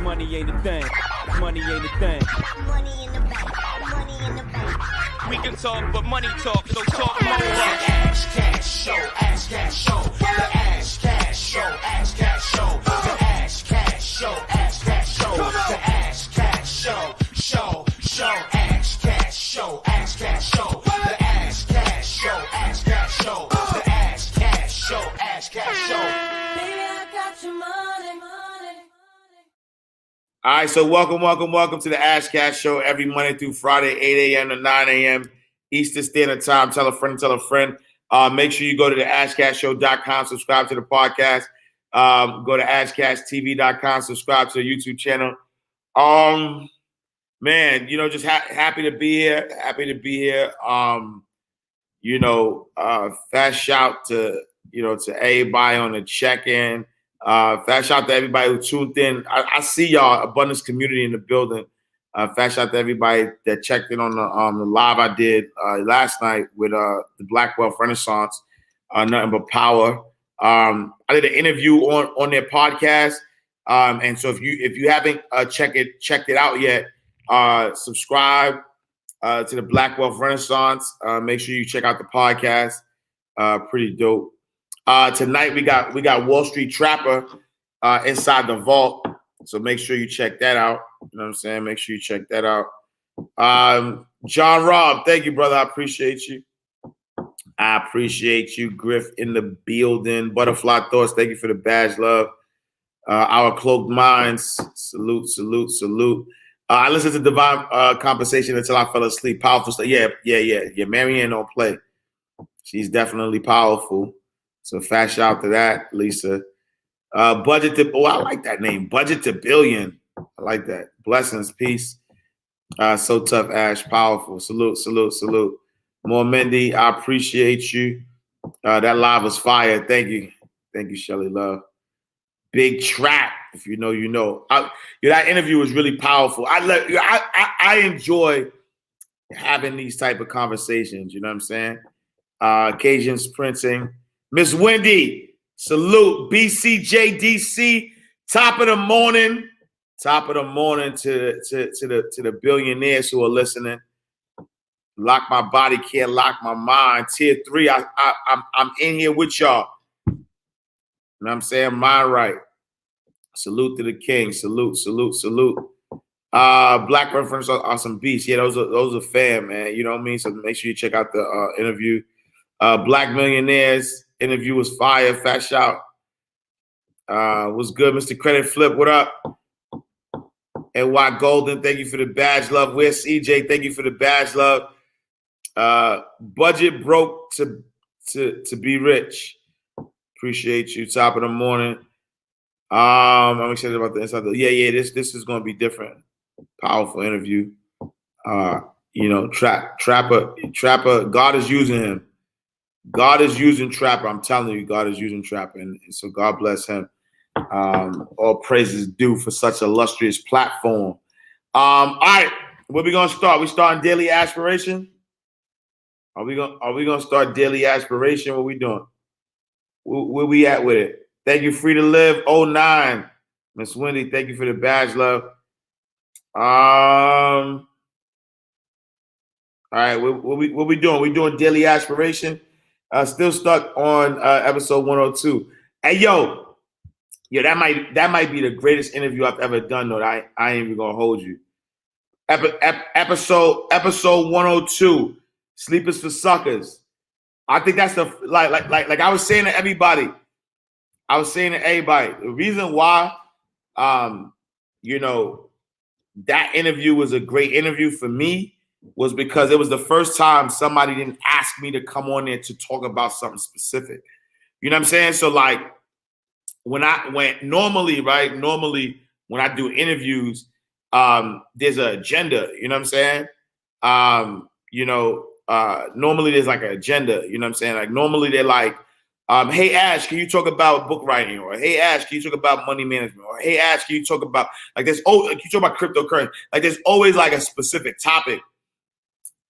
Money ain't a thing. Money ain't a thing. Money in the bank. Money in the bank. We can talk, but money talk, so talk more. Ash Cash Show, Ash Cash Show, the Ash Cash Show, Ash Cash Show, the Ash Cash Show, Ash Cash Show, the Ash Cash Show, Ash Cash Show, Ash Cash Show, the Ash Cash Show, Ash Cash Show, the Ash Cash Show, Ash Cash Show. Baby, I got your money. All right, so welcome to the Ash Cash Show every Monday through Friday, 8 a.m. to 9 a.m. Eastern Standard Time. Tell a friend. Make sure you go to the AshCashShow.com, subscribe to the podcast. Go to AshCashTV.com, subscribe to the YouTube channel. Man, just happy to be here. Fast shout to everybody on the check-in. Fast shout to everybody who tuned in. I see y'all, Abundance Community in the building. Fast shout to everybody that checked in on the live I did last night with the Black Wealth Renaissance, Nothing But Power. I did an interview on their podcast, and so if you haven't checked it out yet, subscribe to the Black Wealth Renaissance. Make sure you check out the podcast. Pretty dope. Tonight we got Wall Street Trapper inside the vault, so make sure you check that out. You know what I'm saying? Make sure you check that out. John Robb, thank you, brother. I appreciate you. Griff in the building. Butterfly Thoughts, thank you for the badge, love. Our Cloaked Minds, salute. I listened to Divine Conversation until I fell asleep. Powerful stuff. Yeah. Marianne don't play. She's definitely powerful. So fast shout to that, Lisa. Budget to, I like that name. Budget to Billion. I like that. Blessings, peace. So tough, Ash. Powerful. Salute. More Mendy, I appreciate you. That live was fire. Thank you, Shelly Love. Big Trap. If you know, you know. That interview was really powerful. I enjoy having these type of conversations. You know what I'm saying? Occasions printing. Miss Wendy, salute. BCJDC, top of the morning to the billionaires who are listening. Lock my body, can't lock my mind. Tier 3, I'm in here with y'all. You know what I'm saying? Mind right. Salute to the king. Salute. Black reference are some beasts. Yeah, those are fam, man. You know what I mean? So make sure you check out the interview. Black Millionaires interview was fire. Fast shout. Was good, Mr. Credit Flip. What up? And Y Golden, thank you for the badge, love. Where's CJ? Thank you for the badge, love. Budget broke to be rich. Appreciate you. Top of the morning. I'm excited about the inside. Yeah. This is gonna be different. Powerful interview. Trapper. God is using him. God is using Trapper. I'm telling you, God is using Trapper, and so God bless him. All praises due for such illustrious platform. All right, where we gonna start? We starting daily aspiration. Are we gonna start daily aspiration? What we doing? Where we at with it? Thank you, Free to Live 09. Miss Wendy, thank you for the badge, love. All right, what we doing? We doing daily aspiration. Still stuck on episode 102. Hey, yo, that might be the greatest interview I've ever done. Though I ain't even gonna hold you. Episode 102. Sleepers for Suckers. I think that's the like I was saying to everybody. The reason why, that interview was a great interview for me was because it was the first time somebody didn't ask me to come on there to talk about something specific. You know what I'm saying? So like normally when I do interviews, there's an agenda, you know what I'm saying? Normally there's like an agenda, you know what I'm saying? Like normally they're like, hey Ash, can you talk about book writing? Or hey Ash, can you talk about money management? Or hey Ash, can you talk about can you talk about cryptocurrency? Like there's always like a specific topic.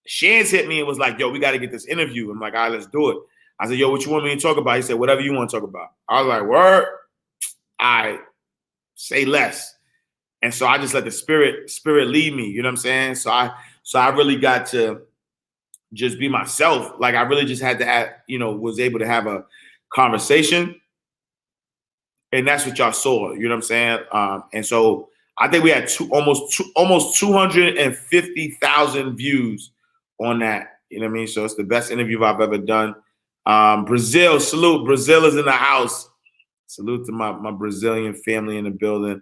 Shans hit me and was like, yo, we got to get this interview. I'm like, all right, let's do it. I said, yo, what you want me to talk about? He said, whatever you want to talk about. I was like, word. I say less. And so I just let the spirit lead me. You know what I'm saying? So I really got to just be myself. Like I really just had to have, was able to have a conversation. And that's what y'all saw. You know what I'm saying? And so I think we had almost 250,000 views on that. You know what I mean? So it's the best interview I've ever done. Brazil, salute. Brazil is in the house. Salute to my Brazilian family in the building.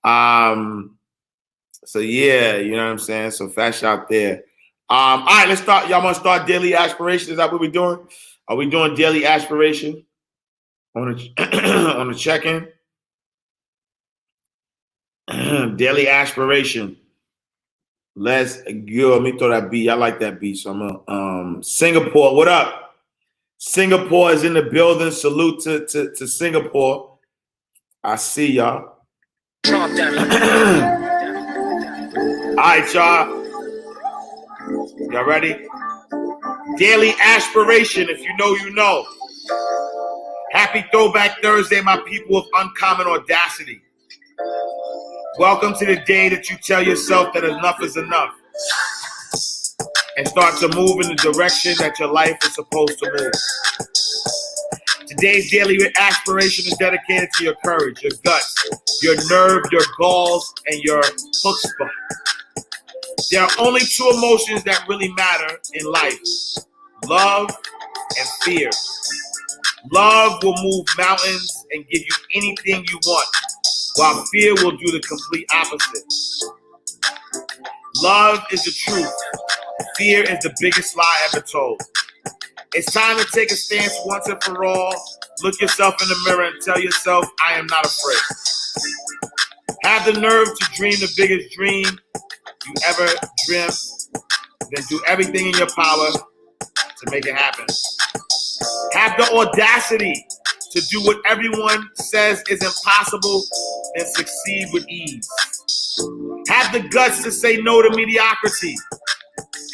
So yeah, you know what I'm saying? So fast shout there. All right, let's start. Y'all want to start daily aspiration? Is that what we're doing? Are we doing daily aspiration on the check-in? Daily aspiration. Let's go. Let me throw that beat. I like that beat. So I'm Singapore. What up? Singapore is in the building. Salute to Singapore. I see y'all. All right, y'all. Y'all ready? Daily aspiration. If you know, you know. Happy Throwback Thursday, my people of uncommon audacity. Welcome to the day that you tell yourself that enough is enough and start to move in the direction that your life is supposed to move. Today's daily aspiration is dedicated to your courage, your guts, your nerve, your galls, and your chutzpah. There are only two emotions that really matter in life: love and fear. Love will move mountains and give you anything you want, while fear will do the complete opposite. Love is the truth. Fear is the biggest lie ever told. It's time to take a stance once and for all. Look yourself in the mirror and tell yourself, I am not afraid. Have the nerve to dream the biggest dream you ever dreamt. Then do everything in your power to make it happen. Have the audacity to do what everyone says is impossible and succeed with ease. Have the guts to say no to mediocrity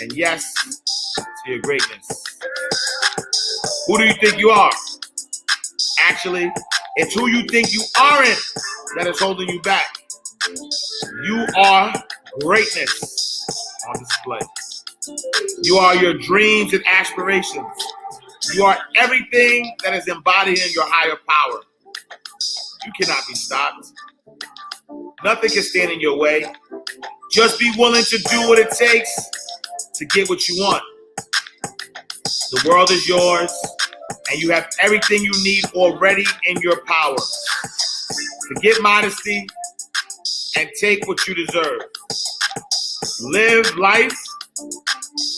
and yes to your greatness. Who do you think you are? Actually, it's who you think you aren't that is holding you back. You are greatness on display. You are your dreams and aspirations. You are everything that is embodied in your higher power. You cannot be stopped. Nothing can stand in your way. Just be willing to do what it takes to get what you want. The world is yours, and you have everything you need already in your power. Forget modesty and take what you deserve. Live life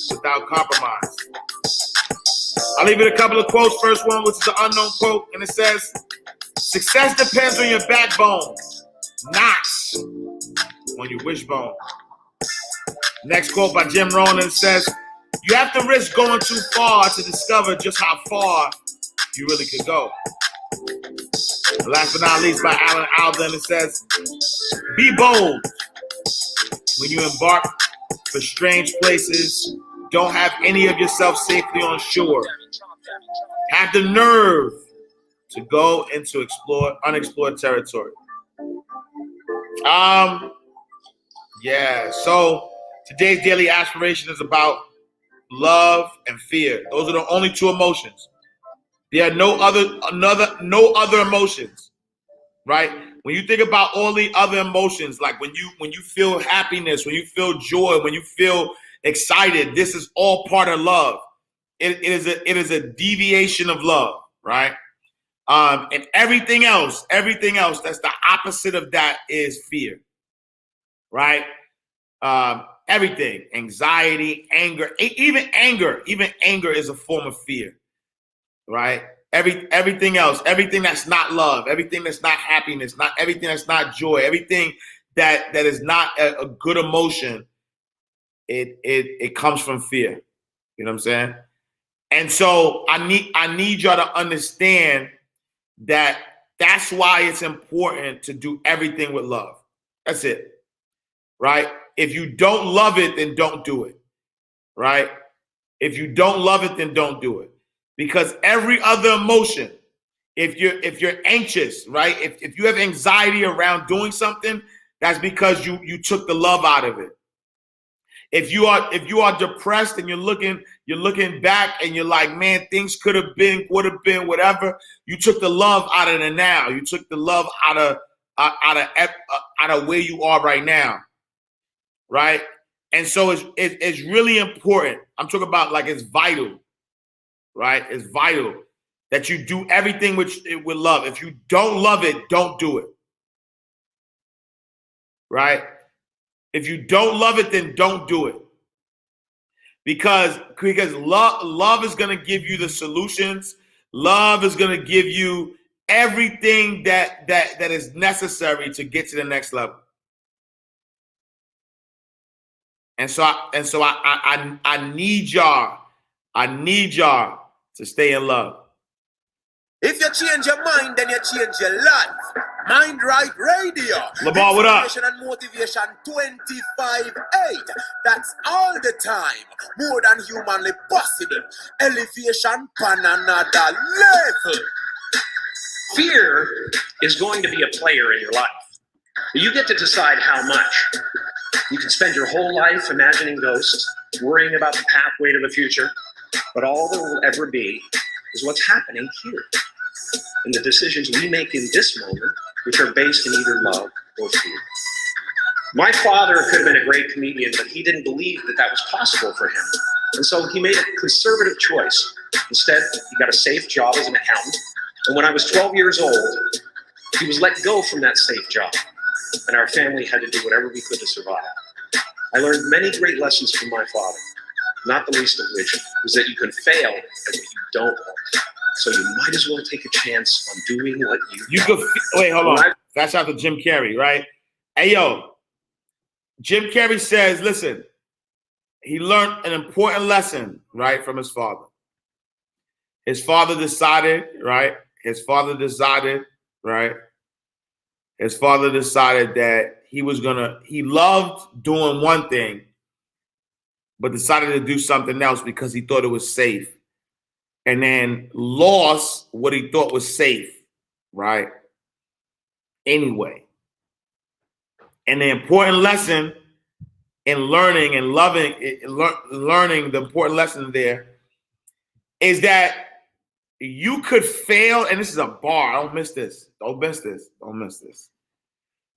without compromise. I'll leave it a couple of quotes. First one, which is the unknown quote, and it says, success depends on your backbone, not on your wishbone. Next quote by Jim Rohn says, you have to risk going too far to discover just how far you really could go. And last but not least by Alan Alden, it says, be bold. When you embark for strange places, don't have any of yourself safely on shore. Have the nerve to go into unexplored territory. Yeah, so today's daily aspiration is about love and fear. Those are the only two emotions. There are no other emotions, right? When you think about all the other emotions, like when you feel happiness, when you feel joy, when you feel excited, this is all part of love. It is a deviation of love, right? And everything else that's the opposite of that is fear, right? Everything, anxiety, anger, even anger is a form of fear, right? Everything else, everything that's not love, everything that's not happiness, not everything that's not joy, everything that is not a good emotion, it comes from fear. You know what I'm saying? And so I need y'all to understand that that's why it's important to do everything with love. That's it, right? If you don't love it, then don't do it, right? If you don't love it, then don't do it. Because every other emotion, if you're anxious, right? If you have anxiety around doing something, that's because you took the love out of it. If you are depressed and you're looking back and you're like, man, things could have been, would have been, whatever. You took the love out of the now. You took the love out of where you are right now, right? And so it's really important. I'm talking about like it's vital, right? It's vital that you do everything with love. If you don't love it, don't do it, right? If you don't love it, then don't do it. Because love is going to give you the solutions. Love is going to give you everything that is necessary to get to the next level. And so I need y'all. I need y'all to stay in love. If you change your mind, then you change your life. Mind Right Radio. Lamar, what up? Inspiration and motivation 25/8. That's all the time. More than humanly possible. Elevation pan another level. Fear is going to be a player in your life. You get to decide how much. You can spend your whole life imagining ghosts, worrying about the pathway to the future, but all there will ever be is what's happening here, and the decisions we make in this moment, which are based in either love or fear. My father could have been a great comedian, but he didn't believe that was possible for him. And so he made a conservative choice. Instead, he got a safe job as an accountant. And when I was 12 years old, he was let go from that safe job. And our family had to do whatever we could to survive. I learned many great lessons from my father, not the least of which was that you can fail at what you don't want. So you might as well take a chance on doing what you could. Wait, hold on. That's out to Jim Carrey, right? Hey, yo, Jim Carrey says, listen, he learned an important lesson, right, from his father. His father decided, right? His father decided that he loved doing one thing, but decided to do something else because he thought it was safe. And then lost what he thought was safe, right? Anyway. And the important lesson in learning and loving, learning the important lesson there is that you could fail, and this is a bar. Don't miss this. Don't miss this. Don't miss this.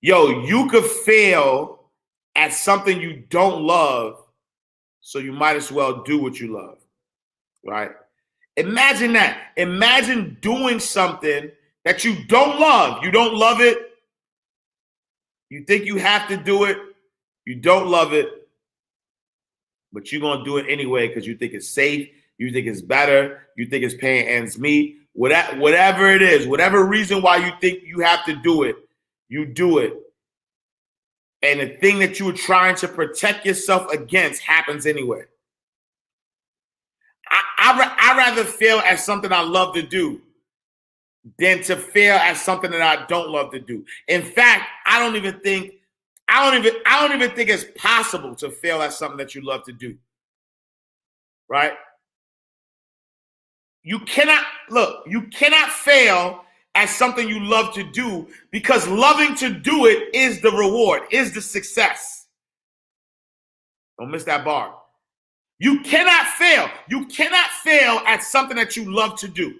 Yo, you could fail at something you don't love, so you might as well do what you love, right? Imagine that. Imagine doing something that you don't love. You don't love it. You think you have to do it. You don't love it. But you're going to do it anyway because you think it's safe. You think it's better. You think it's paying ends meet. Whatever it is, whatever reason why you think you have to do it, you do it. And the thing that you were trying to protect yourself against happens anyway. I'd rather fail at something I love to do than to fail at something that I don't love to do. In fact, I don't even think it's possible to fail at something that you love to do. Right? You cannot fail at something you love to do because loving to do it is the reward, is the success. Don't miss that bar. You cannot fail. You cannot fail at something that you love to do.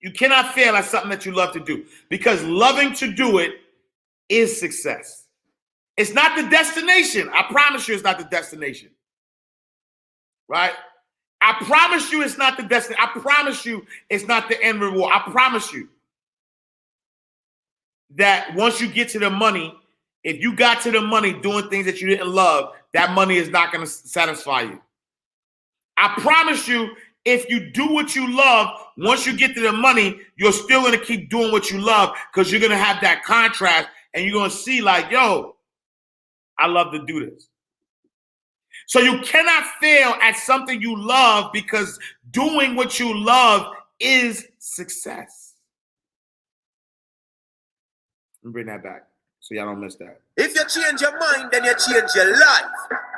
You cannot fail at something that you love to do because loving to do it is success. It's not the destination. I promise you it's not the destination. Right? I promise you it's not the destination. I promise you it's not the end reward. I promise you that once you get to the money, if you got to the money doing things that you didn't love, that money is not going to satisfy you. I promise you, if you do what you love, once you get to the money, you're still going to keep doing what you love because you're going to have that contrast and you're going to see like, yo, I love to do this. So you cannot fail at something you love because doing what you love is success. Let me bring that back so y'all don't miss that. If you change your mind, then you change your life.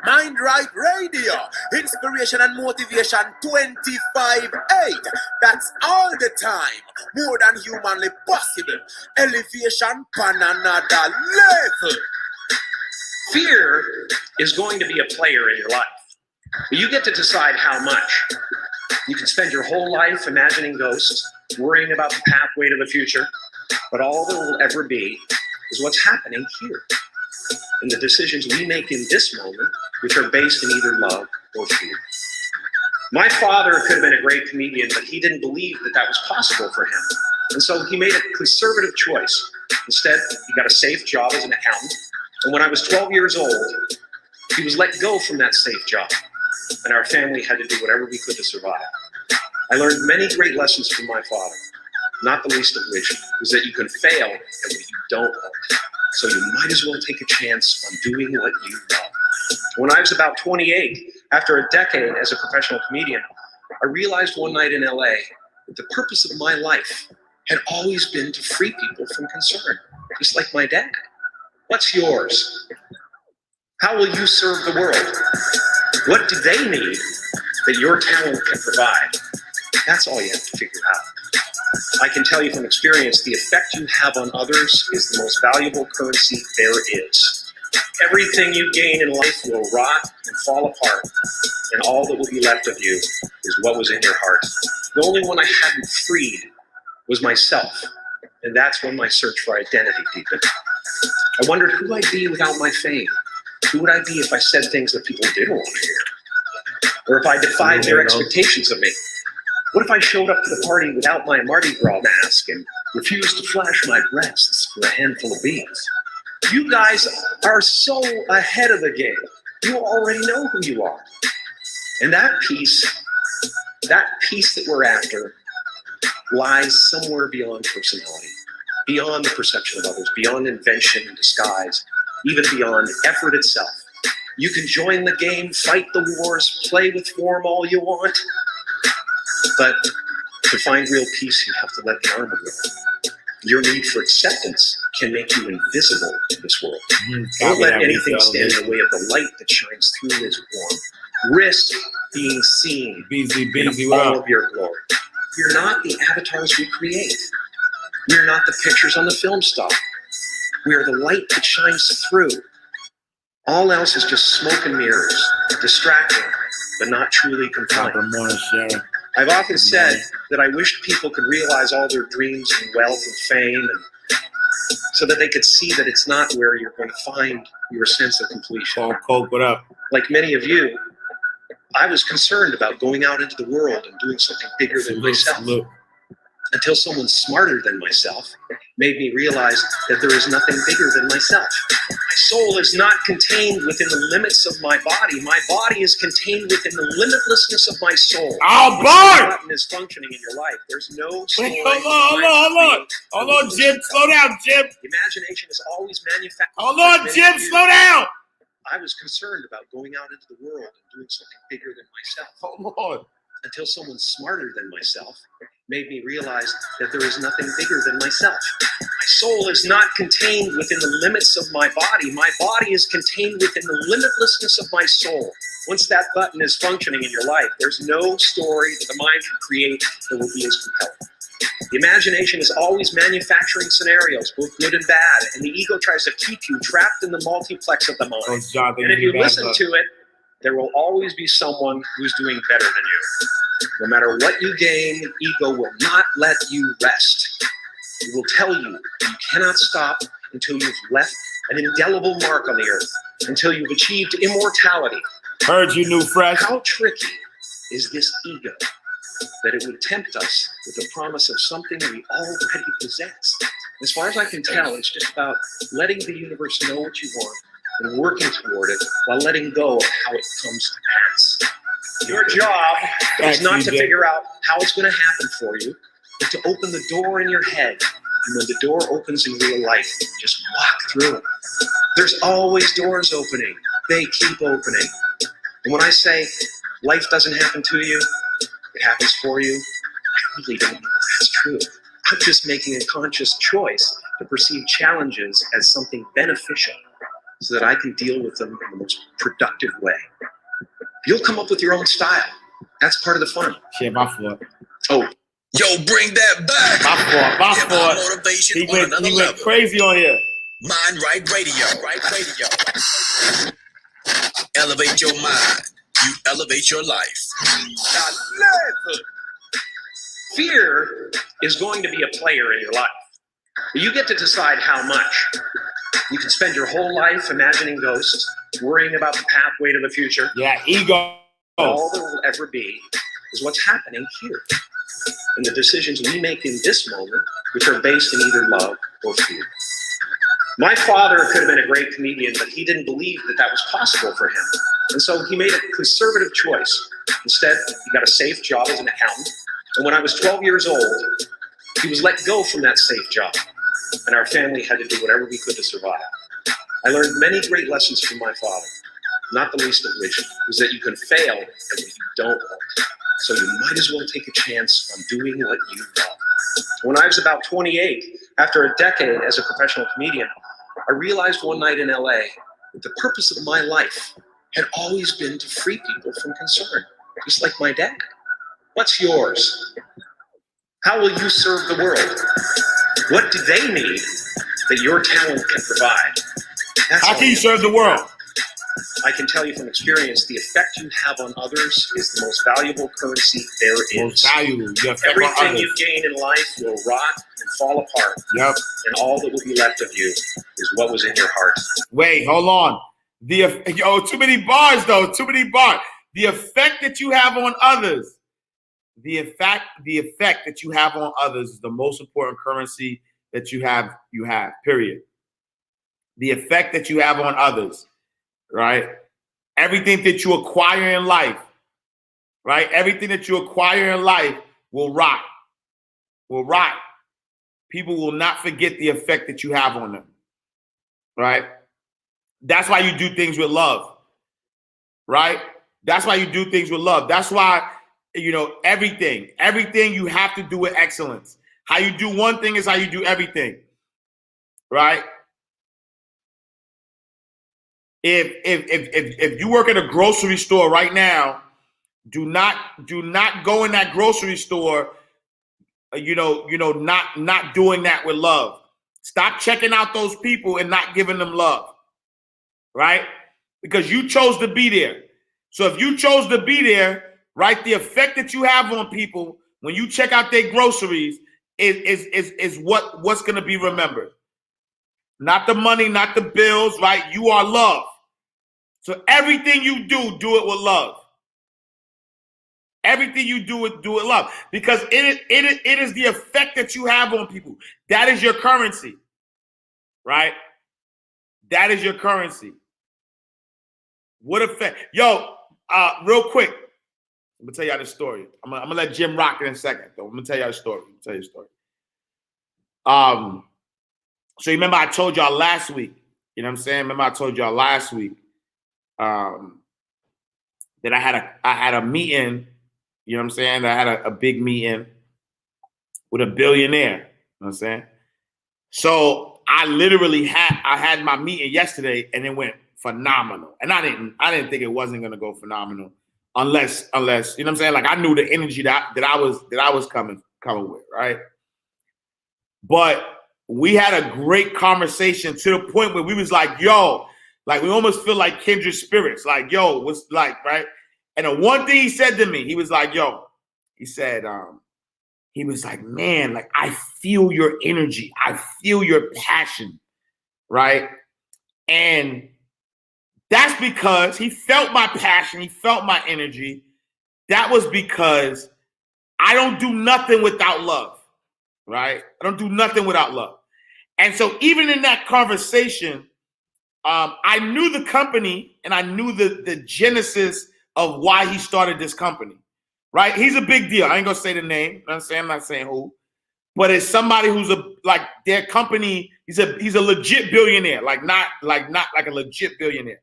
Mind Right Radio, inspiration and motivation 25/8. That's all the time. More than humanly possible. Elevation pan another level. Fear is going to be a player in your life. You get to decide how much. You can spend your whole life imagining ghosts, worrying about the pathway to the future, but all there will ever be is what's happening here, and the decisions we make in this moment, which are based in either love or fear. My father could have been a great comedian, but he didn't believe that that was possible for him. And so he made a conservative choice. Instead, he got a safe job as an accountant. And when I was 12 years old, he was let go from that safe job. And our family had to do whatever we could to survive. I learned many great lessons from my father, not the least of which was that you can fail at what you don't want. So you might as well take a chance on doing what you love. When I was about 28, after a decade as a professional comedian, I realized one night in LA that the purpose of my life had always been to free people from concern, just like my dad. What's yours? How will you serve the world? What do they need that your talent can provide? That's all you have to figure out. I can tell you from experience, the effect you have on others is the most valuable currency there is. Everything you gain in life will rot and fall apart, and all that will be left of you is what was in your heart. The only one I hadn't freed was myself, and that's when my search for identity deepened. I wondered who I'd be without my fame. Who would I be if I said things that people didn't want to hear? Or if I defied their expectations of me? What if I showed up to the party without my Mardi Gras mask and refused to flash my breasts for a handful of beans? You guys are so ahead of the game. You already know who you are. And that peace that we're after lies somewhere beyond personality, beyond the perception of others, beyond invention and disguise, even beyond effort itself. You can join the game, fight the wars, play with form all you want, but to find real peace, you have to let the armor go. Your need for acceptance can make you invisible to this world. Don't let anything stand in the way of the light that shines through this warm. Risk being seen in all of your glory. We're not the avatars we create. We're not the pictures on the film stock. We are the light that shines through. All else is just smoke and mirrors, distracting, but not truly confined. I've often said that I wished people could realize all their dreams and wealth and fame, so that they could see that it's not where you're going to find your sense of completion. Paul Coke, what up? Like many of you, I was concerned about going out into the world and doing something bigger than myself. Until someone smarter than myself made me realize that there is nothing bigger than myself. My soul is not contained within the limits of my body. My body is contained within the limitlessness of my soul. Oh, boy! Button is functioning in your life. There's no story. Wait, hold on, Jim. Slow down, Jim. Imagination is always manufactured. Hold on, Jim. Slow down. I was concerned about going out into the world and doing something bigger than myself. Hold on. Until someone smarter than myself made me realize that there is nothing bigger than myself. My soul is not contained within the limits of my body. My body is contained within the limitlessness of my soul. Once that button is functioning in your life, there's no story that the mind can create that will be as compelling. The imagination is always manufacturing scenarios, both good and bad, and the ego tries to keep you trapped in the multiplex of the mind. And if you listen to it, there will always be someone who's doing better than you. No matter what you gain, the ego will not let you rest. It will tell you you cannot stop until you've left an indelible mark on the earth, until you've achieved immortality. Heard you knew fresh. How tricky is this ego that it would tempt us with the promise of something we already possess? As far as I can tell, it's just about letting the universe know what you want and working toward it while letting go of how it comes to pass. Your job is not to figure out how it's going to happen for you, but to open the door in your head. And when the door opens in real life, just walk through it. There's always doors opening. They keep opening. And when I say life doesn't happen to you, it happens for you, I really don't know if that's true. I'm just making a conscious choice to perceive challenges as something beneficial. so that I can deal with them in the most productive way. You'll come up with your own style. That's part of the fun. Shit, my fault. Oh, Yo, bring that back. My Get fault. motivation He on went another level. crazy on here. Mind Right Radio. Elevate your mind. You elevate your life. fear is going to be a player in your life. You get to decide how much. You can spend your whole life imagining ghosts, worrying about the pathway to the future. Yeah, ego. All there will ever be is what's happening here. And the decisions we make in this moment, which are based in either love or fear. My father could have been a great comedian, but he didn't believe that that was possible for him. And so he made a conservative choice. Instead, he got a safe job as an accountant. And when I was 12 years old, he was let go from that safe job. And our family had to do whatever we could to survive. I learned many great lessons from my father, not the least of which was that you can fail at what you don't want. So you might as well take a chance on doing what you love. When I was about 28, after a decade as a professional comedian, I realized one night in LA that the purpose of my life had always been to free people from concern, just like my dad. What's yours? How will you serve the world? What do they need that your talent can provide? That's How all can you you serve the world? I can tell you from experience, the effect you have on others is the most valuable currency there Most is. valuable. You affect Everything others. you gain in life will rot and fall apart, Yep. and all that will be left of you is what was in your heart. Wait, hold on. Too many bars though. Too many bars. The effect that you have on others. The effect that you have on others is the most important currency that you have. Period. The effect that you have on others. Right? Everything that you acquire in life, right? Everything that you acquire in life will rot. Will rot. People will not forget the effect that you have on them. Right? That's why you do things with love. Right? That's why you do things with love. That's why, everything you have to do with excellence. How you do one thing is how you do everything. Right? If you work at a grocery store right now, do not go in that grocery store, not doing that with love. Stop checking out those people and not giving them love, right? Because you chose to be there. So if you chose to be there, right, the effect that you have on people when you check out their groceries is what's going to be remembered. Not the money, not the bills, right? You are love. So everything you do it with love. Everything you do it with love. Because it is the effect that you have on people. That is your currency. Right? That is your currency. What effect? Yo, real quick. I'm going to tell y'all the story. I'm gonna let Jim rock it in a second, though. I'm going to tell y'all the story. So remember I told y'all last week, you know what I'm saying? Remember I told y'all last week that I had a meeting, you know what I'm saying? I had a big meeting with a billionaire, you know what I'm saying? So I literally had my meeting yesterday and it went phenomenal. And I didn't think it wasn't gonna go phenomenal unless, you know what I'm saying? Like I knew the energy that I was coming with, right? But we had a great conversation to the point where we was like, yo, like we almost feel like kindred spirits. Like, yo, what's like, right? And the one thing he said to me, he was like, yo, he said, he was like, man, like I feel your energy. I feel your passion, right? And that's because he felt my passion. He felt my energy. That was because I don't do nothing without love, right? I don't do nothing without love. And so even in that conversation, I knew the company and I knew the genesis of why he started this company, right? He's a big deal. I ain't gonna say the name. You know what I'm saying? I'm not saying who, but it's somebody who's their company. He's a legit billionaire, not like a legit billionaire.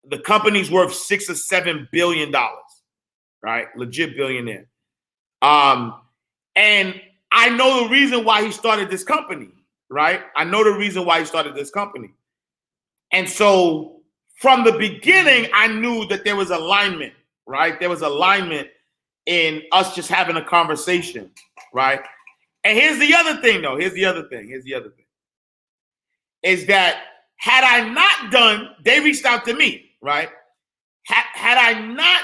The company's worth $6 or $7 billion, right? Legit billionaire. And I know the reason why he started this company, right? I know the reason why he started this company. And so from the beginning, I knew that there was alignment, right? There was alignment in us just having a conversation, right? And here's the other thing, though. Here's the other thing. Is that had I not done, they reached out to me, right? Had I not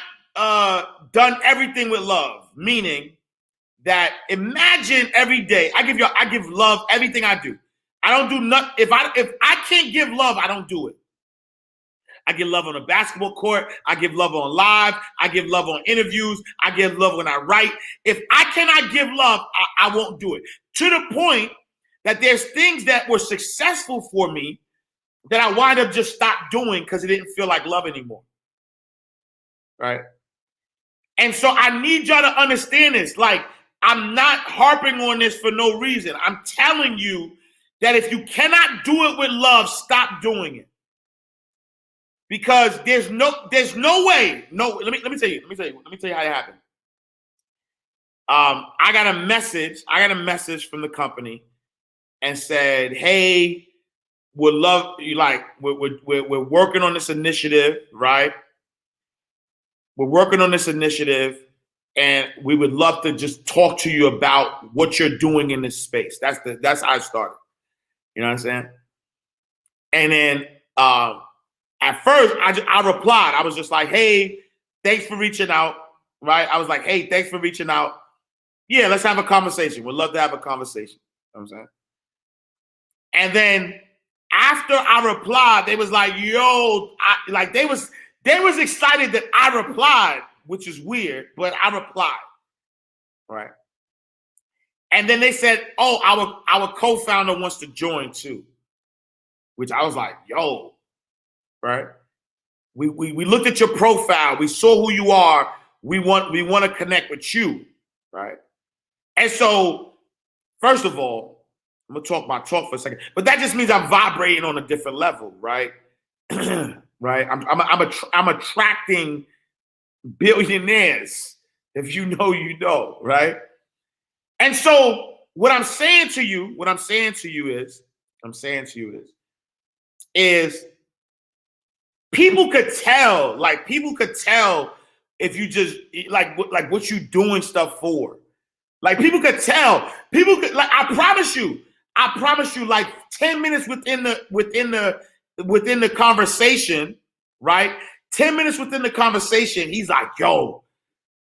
done everything with love, meaning that imagine every day, I give love everything I do. I don't do nothing. If I can't give love, I don't do it. I give love on a basketball court. I give love on live. I give love on interviews. I give love when I write. If I cannot give love, I won't do it. To the point that there's things that were successful for me that I wind up just stopped doing because it didn't feel like love anymore. Right? And so I need y'all to understand this. Like, I'm not harping on this for no reason. I'm telling you that if you cannot do it with love, stop doing it. Because there's no way. No, let me tell you how it happened. I got a message from the company and said, "Hey, we'd love you. Like, we're working on this initiative, right? We're working on this initiative, and we would love to just talk to you about what you're doing in this space." That's how I started. You know what I'm saying? And then at first, I replied. I was just like, "Hey, thanks for reaching out." Right? I was like, "Hey, thanks for reaching out. Yeah, let's have a conversation. We'd love to have a conversation." You know what I'm saying? And then after I replied, they was like, "Yo," they was excited that I replied, which is weird, but I replied, right? And then they said, "Oh, our co-founder wants to join too," which I was like, "Yo," right? We looked at your profile, we saw who you are, we want to connect with you, right? And so, first of all, I'm gonna talk for a second, but that just means I'm vibrating on a different level, right? Right? I'm attracting billionaires. If you know, you know, right? And so, what I'm saying to you is people could tell if you just like what you doing stuff for. Like, people could tell. People could, like, I promise you, like 10 minutes within the conversation, right? 10 minutes within the conversation, he's like, "Yo."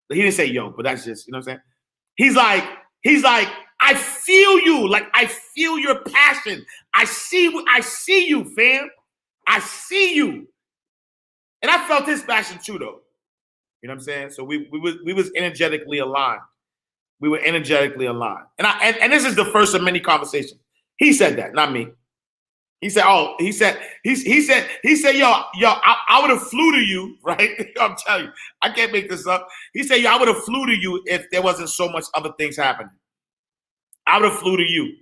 He didn't say yo, but that's just, you know what I'm saying? He's like, "I feel you. Like, I feel your passion. I see you, fam. I see you." And I felt his passion too, though. You know what I'm saying? So we was energetically aligned. We were energetically aligned. And this is the first of many conversations. He said that, not me. He said, "Oh," he said, yo, I would have flew to you, right? I'm telling you, I can't make this up. He said, "Yo, I would have flew to you if there wasn't so much other things happening. I would have flew to you." You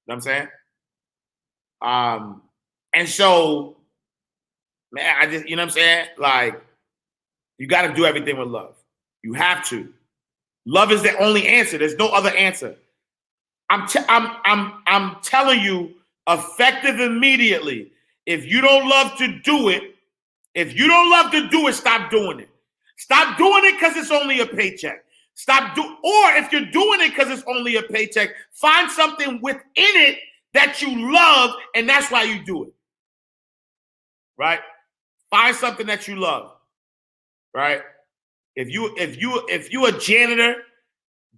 know what I'm saying? And so, man, I just, you know what I'm saying? Like, you got to do everything with love. You have to. Love is the only answer. There's no other answer. I'm telling you, effective immediately. If you don't love to do it, stop doing it. Stop doing it because it's only a paycheck. Or if you're doing it because it's only a paycheck, find something within it that you love, and that's why you do it. Right? Find something that you love. Right? If you a janitor,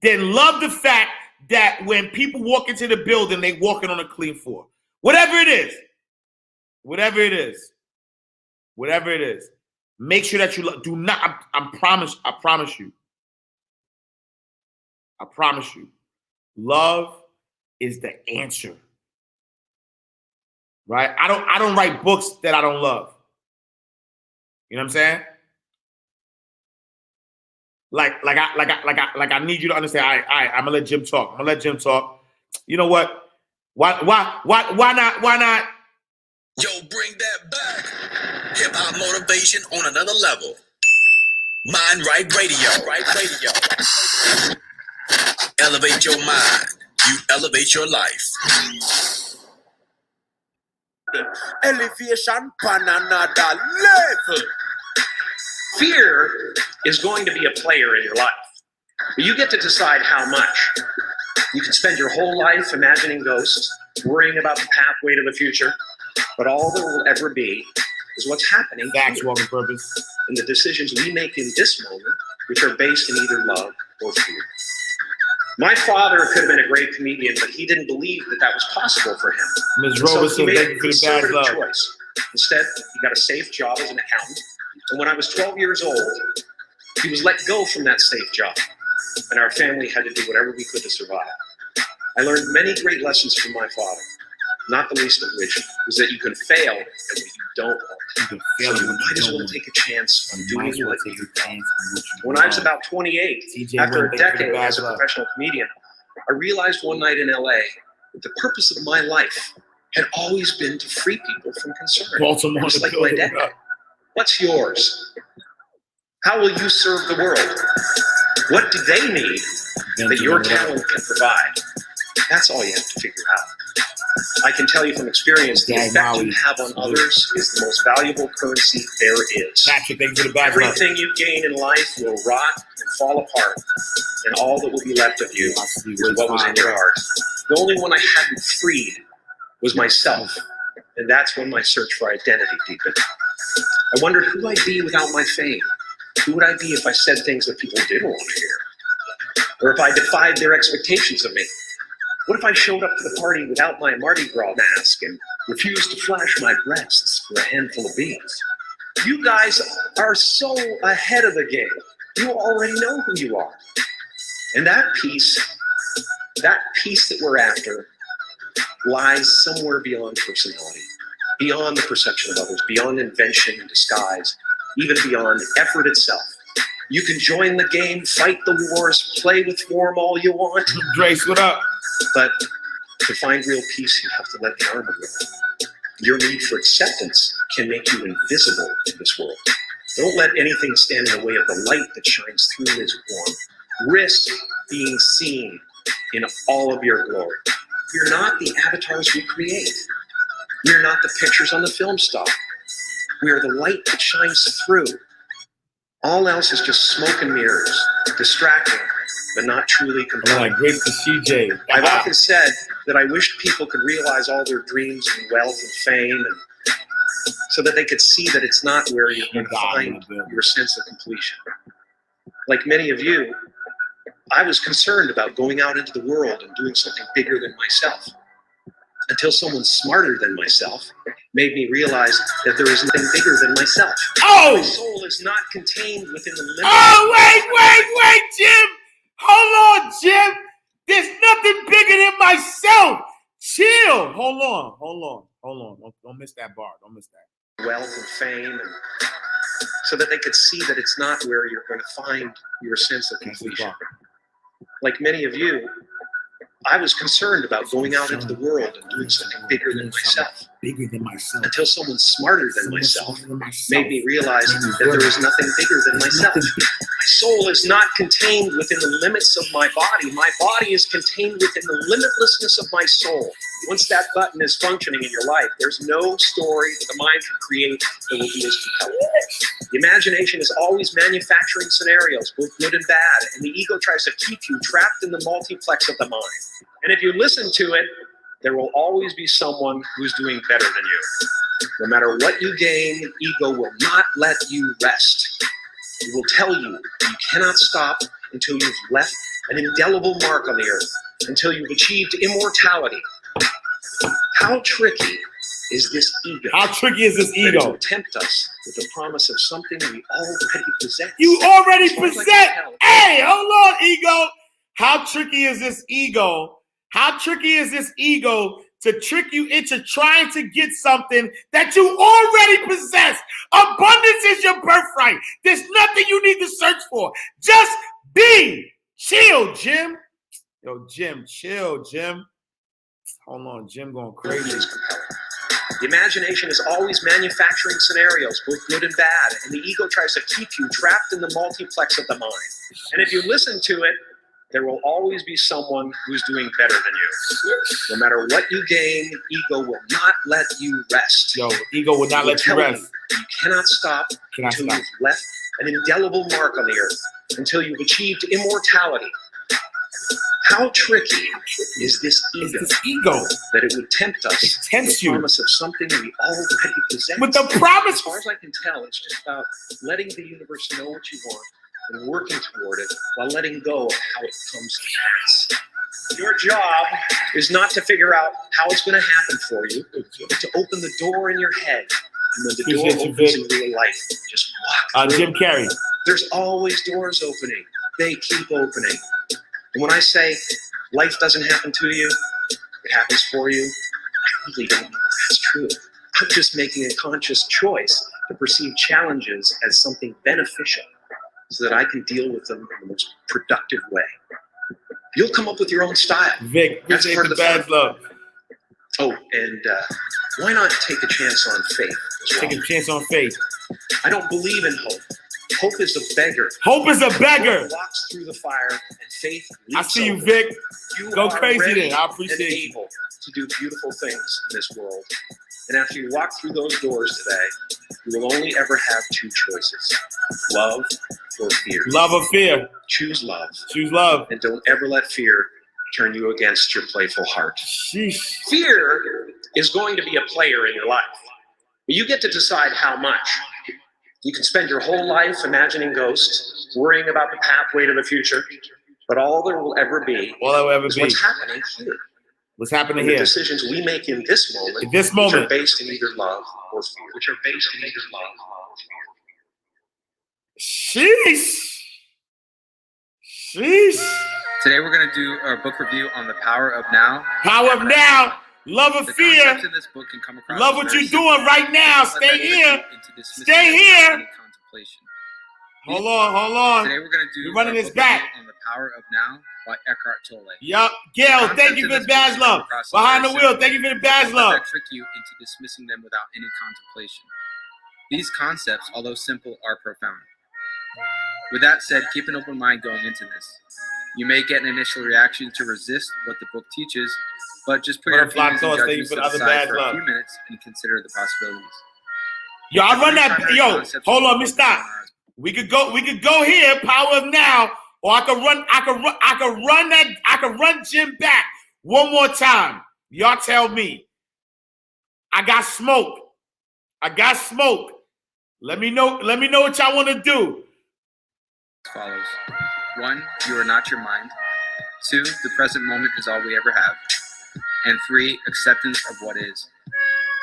then love the fact that when people walk into the building, they walking on a clean floor. Whatever it is. Make sure that you do not. I promise you. Love is the answer. Right? I don't write books that I don't love. You know what I'm saying? Like I need you to understand. All right, I'm gonna let Jim talk. You know what? Why not? Yo, bring that back. Hip hop motivation on another level. Mind Right Radio. Elevate your mind. You elevate your life. elevation pan another level. Fear is going to be a player in your life. You get to decide how much. You can spend your whole life imagining ghosts, worrying about the pathway to the future, but all there will ever be is what's happening Facts, here, woman purpose. and the decisions we make in this moment, which are based in either love or fear. My father could have been a great comedian, but he didn't believe that that was possible for him. Ms. And so Robertson, he made thank a you for the badge conservative love. choice. Instead, he got a safe job as an accountant. And when I was 12 years old, he was let go from that safe job. And our family had to do whatever we could to survive. I learned many great lessons from my father, not the least of which was that you can fail at what you don't want. You can So feel you it. might as well take a chance on doing Might as well what take you a chance on what you When I was want. about 28, TJ after Ron, a thank you for the decade badge as a love. professional comedian, I realized one night in LA that the purpose of my life had always been to free people from concern. Baltimore, Just the like my building dad. up. What's yours? How will you serve the world? What do they need that your talent can provide? That's all you have to figure out. I can tell you from experience, the Dad effect Maui. you have on others is the most valuable currency there is. Patrick, thank you for the badge love. Everything you gain in life will rot and fall apart, and all that will be left of you I see is what was in your heart. The only one I hadn't freed was myself, and that's when my search for identity deepened. I wondered who I'd be without my fame. Who would I be if I said things that people didn't want to hear? Or if I defied their expectations of me? What if I showed up to the party without my Mardi Gras mask and refused to flash my breasts for a handful of beans? You guys are so ahead of the game. You already know who you are. And that peace that we're after, lies somewhere beyond personality, beyond the perception of others, beyond invention and disguise, even beyond effort itself. You can join the game, fight the wars, play with form all you want, Grace, what up? but to find real peace, you have to let the armor go. Your need for acceptance can make you invisible to this world. Don't let anything stand in the way of the light that shines through this form. Risk being seen in all of your glory. We're not the avatars we create. We're not the pictures on the film stock. We are the light that shines through. All else is just smoke and mirrors, distracting, but not truly I'm compelling. like, Grace to CJ. I've often said that I wished people could realize all their dreams and wealth and fame, and so that they could see that it's not where you're going to find your sense of completion. Like many of you, I was concerned about going out into the world and doing something bigger than myself, until someone smarter than myself made me realize that there is nothing bigger than myself. Oh! My soul is not contained within the limits. Oh, wait, Jim! Hold on, Jim! There's nothing bigger than myself! Chill! Hold on. Don't miss that bar. Don't miss that. Wealth and fame, and so that they could see that it's not where you're going to find your sense of completion. Like many of you, I was concerned about going out into the world and doing something bigger than myself, Bigger than myself. until someone smarter than Someone myself smarter than myself. made me realize that there is nothing bigger than myself. My soul is not contained within the limits of my body. My body is contained within the limitlessness of my soul. Once that button is functioning in your life, there's no story that the mind can create that will be as compelling. The imagination is always manufacturing scenarios, both good and bad, and the ego tries to keep you trapped in the multiplex of the mind. And if you listen to it, there will always be someone who's doing better than you. No matter what you gain, the ego will not let you rest. It will tell you you cannot stop until you've left an indelible mark on the earth, until you've achieved immortality. How tricky is this ego? How tricky is this That is to ego? tempt us with the promise of something we already possess. You already As far as I possess. can tell, Hey, hold on, ego. How tricky is this ego? How tricky is this ego to trick you into trying to get something that you already possess? Abundance is your birthright. There's nothing you need to search for. Just be. Chill, Jim. Yo, Jim, chill, Jim. Hold on, Jim going crazy. is compelling. The imagination is always manufacturing scenarios, both good and bad, and the ego tries to keep you trapped in the multiplex of the mind. And if you listen to it, there will always be someone who's doing better than you. No matter what you gain, ego will not let you rest. Yo, ego will not let you rest. You cannot stop until you've left an indelible mark on the earth, until you've achieved immortality. How tricky is this It's ego this ego. that it would tempt us It tempts with the you. promise of something we already possess? With the As promise. far as I can tell, it's just about letting the universe know what you want and working toward it while letting go of how it comes to pass. Your job is not to figure out how it's going to happen for you, but to open the door in your head. And when the door Appreciate you, opens Vic. in real life, just walk through. Jim Carrey. There's always doors opening. They keep opening. And when I say life doesn't happen to you, it happens for you, I really don't know if that's true. I'm just making a conscious choice to perceive challenges as something beneficial so that I can deal with them in the most productive way. You'll come up with your own style. Vic, That's appreciate part the of the badge fun. love. Oh, and why not take a chance on faith as well? Take a chance on faith. I don't believe in hope. Hope is a beggar. Hope is a beggar. Hope walks through the fire, and faith leaps I see you, over. Vic. You Go are crazy ready then. I and appreciate you. able to do beautiful things in this world. And after you walk through those doors today, you will only ever have two choices: love or fear. Love or fear. Choose love, Choose love. and don't ever let fear turn you against your playful heart. Sheesh. Fear is going to be a player in your life. You get to decide how much. You can spend your whole life imagining ghosts, worrying about the pathway to the future, but all there will ever be All that will ever is be. what's happening here. What's happening And the here? decisions we make in this moment, In this which are moment. based in either love or fear, which are based in either love or fear. Sheesh. Sheesh. Today we're going to do our book review on the power of now. Power of now. Love of The fear. concepts in this book can come across Love as what very you're simple, doing right now. but Stay that here. trick you into dismissing Stay them here. without any contemplation. Hold on. Today we're going to do We're running our this book back. review on the power of now by Eckhart Tolle. Yup. Gail, thank you for the badge love. Behind the wheel, thank you for the badge But love. that trick you into dismissing them without any contemplation. These concepts, although simple, are profound. With that said, keep an open mind going into this. You may get an initial reaction to resist what the book teaches, but just put your Butterfly opinions and thoughts, thank you judgments for to the the other side bad for love. a few minutes and consider the possibilities. Yo, I run that. Yo, hold on, let me stop. We could go here, power of now, or I could run Jim back one more time. Y'all tell me. I got smoke. Let me know what y'all want to do. As follows. 1, you are not your mind. 2, the present moment is all we ever have. And 3, acceptance of what is.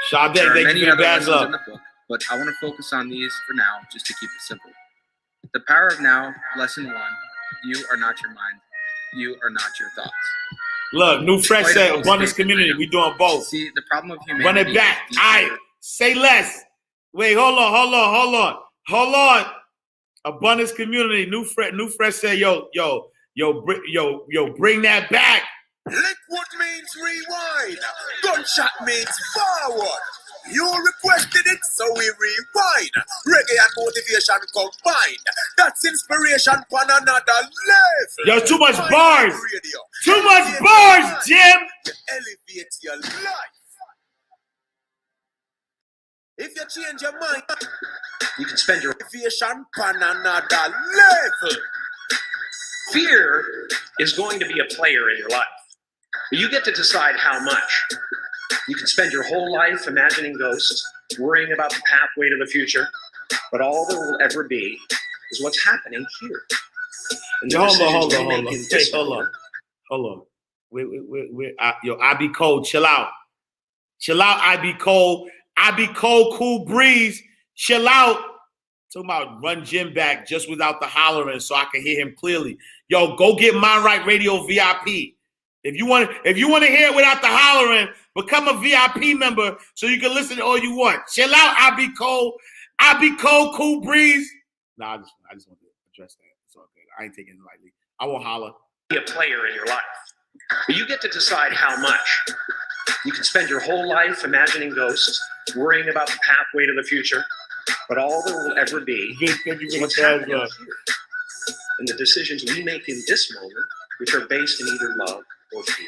Sade, There are thank many you for the other bad lessons love. in the book, but I want to focus on these for now, just to keep it simple. The power of now, lesson 1, you are not your mind. You are not your thoughts. Look, New Fresh Quite a said bold abundance statement, community. I know. We doing both. See, the problem of humanity... Run it back. is All deeper. right, say less. Wait, hold on. Abundance community. New Fresh said, yo, bring that back. Liquid means rewind. Gunshot means forward. You requested it, so we rewind. Reggae and motivation combined. That's inspiration on another level. Yo, too much Mind bars. Radio. Too much Elevate bars, your mind. Jim. To elevate your life. If you change your mind, You can spend your elevation on another level. fear is going to be a player in your life. You get to decide how much. You can spend your whole life imagining ghosts, worrying about the pathway to the future, but all there will ever be is what's happening here. And the Hold decisions we on. make in Hey, this hold moment. on. Yo, I be cold. Chill out. I be cold. Cool breeze. Chill out. Talking about run Jim back just without the hollering so I can hear him clearly. Yo, go get Mind Right Radio VIP. If you want to hear it without the hollering, become a VIP member so you can listen to all you want. Chill out. I be cold. Cool breeze. Nah, I just want to address that. It's all good. I ain't taking it lightly. I won't holler. Be a player in your life. You get to decide how much. You can spend your whole life imagining ghosts, worrying about the pathway to the future, but all there will ever be Vic, thank you is for what's the badge happening love. here. And the decisions we make in this moment, which are based in either love or fear.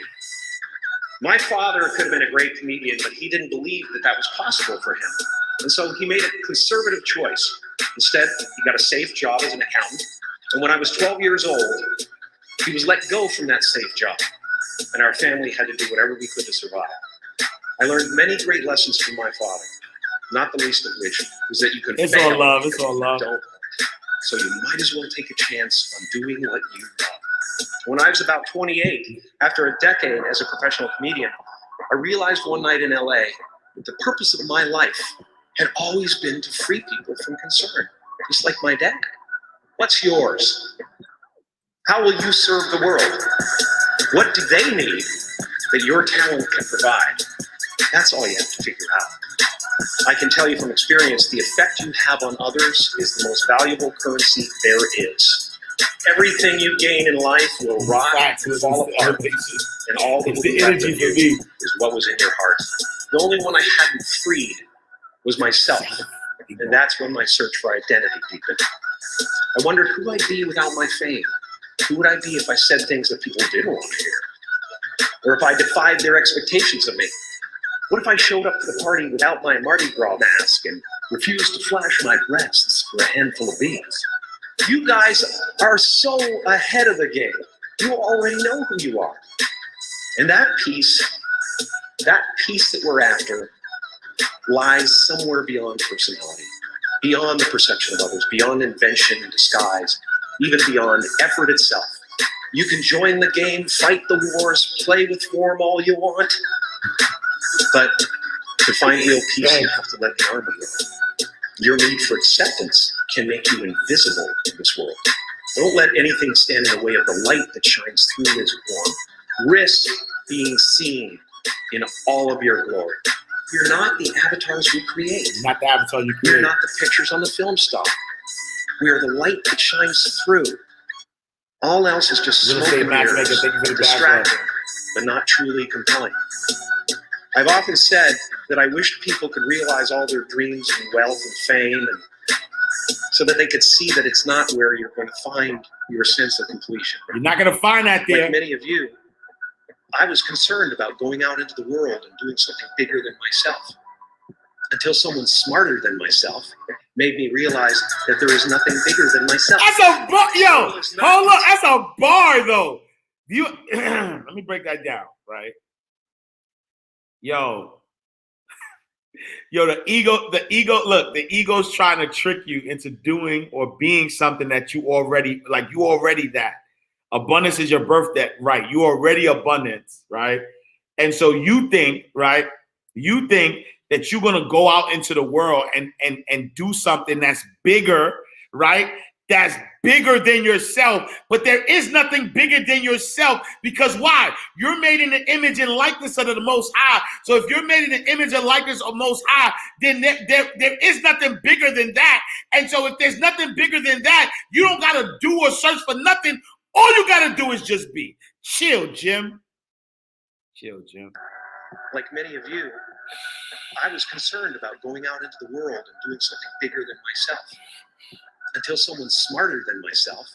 My father could have been a great comedian, but he didn't believe that that was possible for him. And so he made a conservative choice. Instead, he got a safe job as an accountant. And when I was 12 years old, he was let go from that safe job. And our family had to do whatever we could to survive. I learned many great lessons from my father, not the least of which was that you can It's fail all love. It's because all you love. don't. So you might as well take a chance on doing what you love. When I was about 28, after a decade as a professional comedian, I realized one night in LA that the purpose of my life had always been to free people from concern, just like my dad. What's yours? How will you serve the world? What do they need that your talent can provide? That's all you have to figure out. I can tell you from experience, the effect you have on others is the most valuable currency there is. Everything you gain in life will rot and fall apart, and all that It's will the be left energy of for you me. is what was in your heart. The only one I hadn't freed was myself, and that's when my search for identity deepened. I wondered who I'd be without my fame. Who would I be if I said things that people didn't want to hear? Or if I defied their expectations of me? What if I showed up to the party without my Mardi Gras mask and refused to flash my breasts for a handful of beans? You guys are so ahead of the game. You already know who you are. And that peace that we're after lies somewhere beyond personality, beyond the perception of others, beyond invention and disguise, even beyond effort itself. You can join the game, fight the wars, play with form all you want, but to find real peace, you have to let the armor go. Your need for acceptance can make you invisible in this world. Don't let anything stand in the way of the light that shines through this form. Risk being seen in all of your glory. You're not the avatars we create. Not the avatar you We're create. not the pictures on the film stock. We are the light that shines through. All else is just Real smoke estate and matchmaker, mirrors, thank you for the distracting, but not truly compelling. I've often said that I wished people could realize all their dreams and wealth and fame, and so that they could see that it's not where you're going to find your sense of completion. You're not gonna find that there. Like many of you, I was concerned about going out into the world and doing something bigger than myself, until someone smarter than myself made me realize that there is nothing bigger than myself. That's a bar, yo. Hold up, that's a bar though. You let me break that down, right? Yo, the ego. Look, the ego's trying to trick you into doing or being something that you already like. You already that. Abundance is your birthday, right? You already abundance, right? And so you think, right? You think that you're gonna go out into the world and do something that's bigger, right? That's bigger than yourself. But there is nothing bigger than yourself, because why? You're made in the image and likeness of the Most High. So if you're made in the image and likeness of Most High, then there is nothing bigger than that. And so if there's nothing bigger than that, you don't gotta do or search for nothing. All you gotta do is just be. Chill, Jim. Chill, Jim. Like many of you, I was concerned about going out into the world and doing something bigger than myself, until someone smarter than myself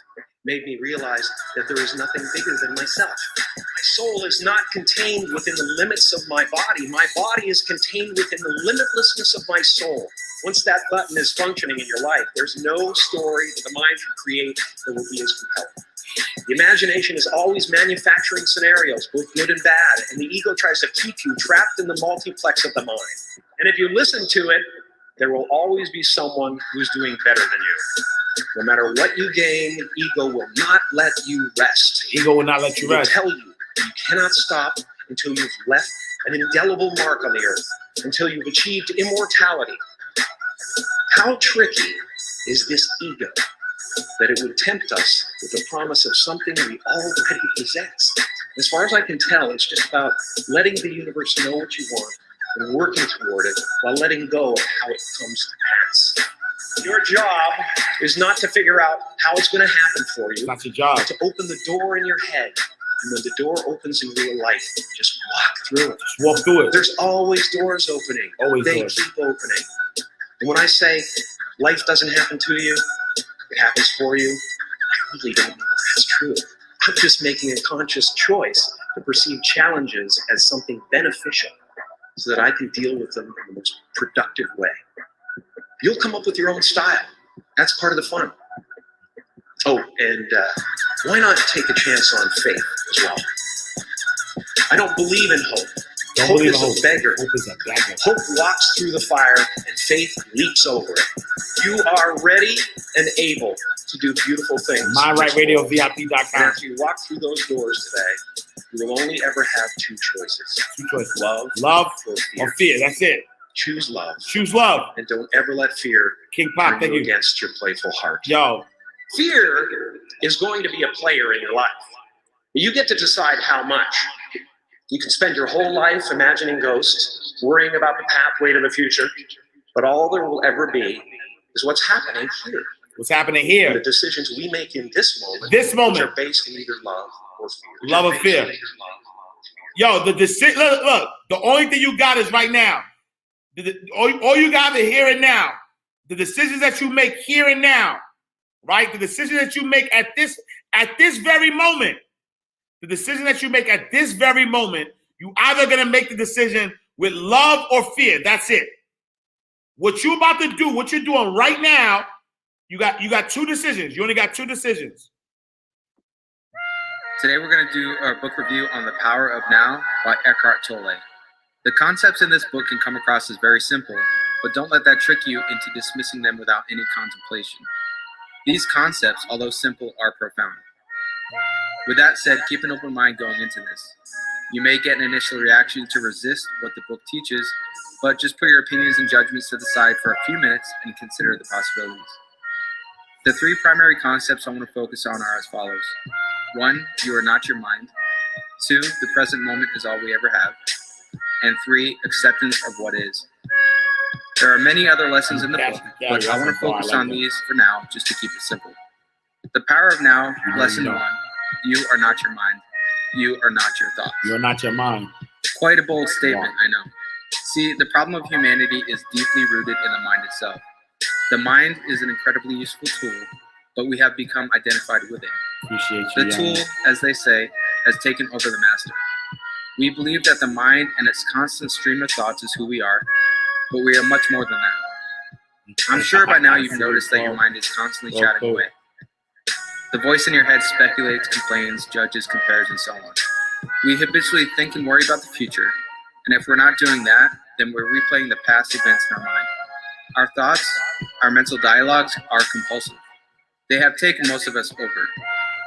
made me realize that there is nothing bigger than myself. My soul is not contained within the limits of my body. My body is contained within the limitlessness of my soul. Once that button is functioning in your life, there's no story that the mind can create that will be as compelling. The imagination is always manufacturing scenarios, both good and bad, and the ego tries to keep you trapped in the multiplex of the mind. And if you listen to it, there will always be someone who's doing better than you. No matter what you gain, ego will not let you rest. Ego will not let It you will rest. tell you cannot stop until you've left an indelible mark on the earth, until you've achieved immortality. How tricky is this ego that it would tempt us with the promise of something we already possess? As far as I can tell, it's just about letting the universe know what you want and working toward it while letting go of how it comes to pass. Your job is not to figure out how it's going to happen for you, That's your job. but to open the door in your head. And when the door opens in real life, just walk through it. Just walk through it. There's always doors opening. Always They doors. keep opening. And when I say life doesn't happen to you, it happens for you, I really don't know if that's true. I'm just making a conscious choice to perceive challenges as something beneficial so that I can deal with them in the most productive way. You'll come up with your own style. That's part of the fun. Oh, and why not take a chance on faith as well? I don't believe in hope. Hope is a beggar. Hope is a beggar. Hope walks through the fire and faith leaps over it. You are ready and able to do beautiful things. MindRightRadioVIP.com. And if you walk through those doors today, you will only ever have two choices. Two choices. Love or fear. fear. That's it. Choose love. Choose love. And don't ever let fear King Pop, turn thank you you. against your playful heart. Yo, Fear is going to be a player in your life. You get to decide how much. You can spend your whole life imagining ghosts, worrying about the pathway to the future, but all there will ever be is what's happening here. what's happening The here? decisions we make in this moment, This moment. which are based in either love or fear. Love or fear. Yo, the decision. Look. The only thing you got is right now. All you got is here and now. The decisions that you make here and now, right? The decisions that you make at this very moment. The decision that you make at this very moment, you either gonna make the decision with love or fear. That's it. What you about to do, what you're doing right now, you got two decisions. You only got two decisions. Today we're going to do a book review on The Power of Now by Eckhart Tolle. The concepts in this book can come across as very simple, but don't let that trick you into dismissing them without any contemplation. These concepts, although simple, are profound. With that said, keep an open mind going into this. You may get an initial reaction to resist what the book teaches, but just put your opinions and judgments to the side for a few minutes and consider the possibilities. The three primary concepts I want to focus on are as follows. 1, you are not your mind. 2, the present moment is all we ever have. And 3, acceptance of what is. There are many other lessons in the book, but I want to focus on these for now, just to keep it simple. The Power of Now, Lesson 1, you are not your mind. You are not your thoughts. You are not your mind. Quite a bold statement, I know. See, the problem of humanity is deeply rooted in the mind itself. The mind is an incredibly useful tool, but we have become identified with it. Appreciate you. The tool, as they say, has taken over the master. We believe that the mind and its constant stream of thoughts is who we are, but we are much more than that. I'm sure by now you've noticed that your mind is constantly chatting away. The voice in your head speculates, complains, judges, compares, and so on. We habitually think and worry about the future, and if we're not doing that, then we're replaying the past events in our mind. Our thoughts, our mental dialogues are compulsive. They have taken most of us over.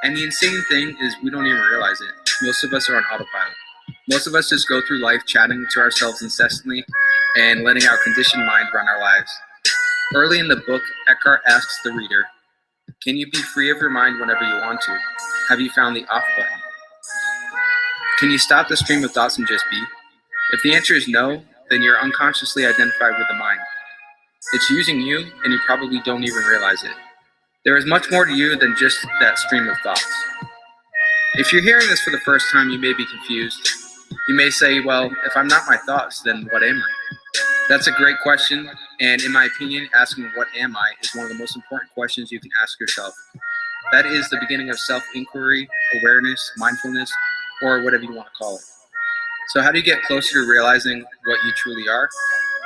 And the insane thing is we don't even realize it. Most of us are on autopilot. Most of us just go through life chatting to ourselves incessantly and letting our conditioned mind run our lives. Early in the book, Eckhart asks the reader, can you be free of your mind whenever you want to? Have you found the off button? Can you stop the stream of thoughts and just be? If the answer is no, then you're unconsciously identified with the mind. It's using you, and you probably don't even realize it. There is much more to you than just that stream of thoughts. If you're hearing this for the first time, you may be confused. You may say, well, if I'm not my thoughts, then what am I? That's a great question, and in my opinion, asking what am I is one of the most important questions you can ask yourself. That is the beginning of self-inquiry, awareness, mindfulness, or whatever you want to call it. So how do you get closer to realizing what you truly are?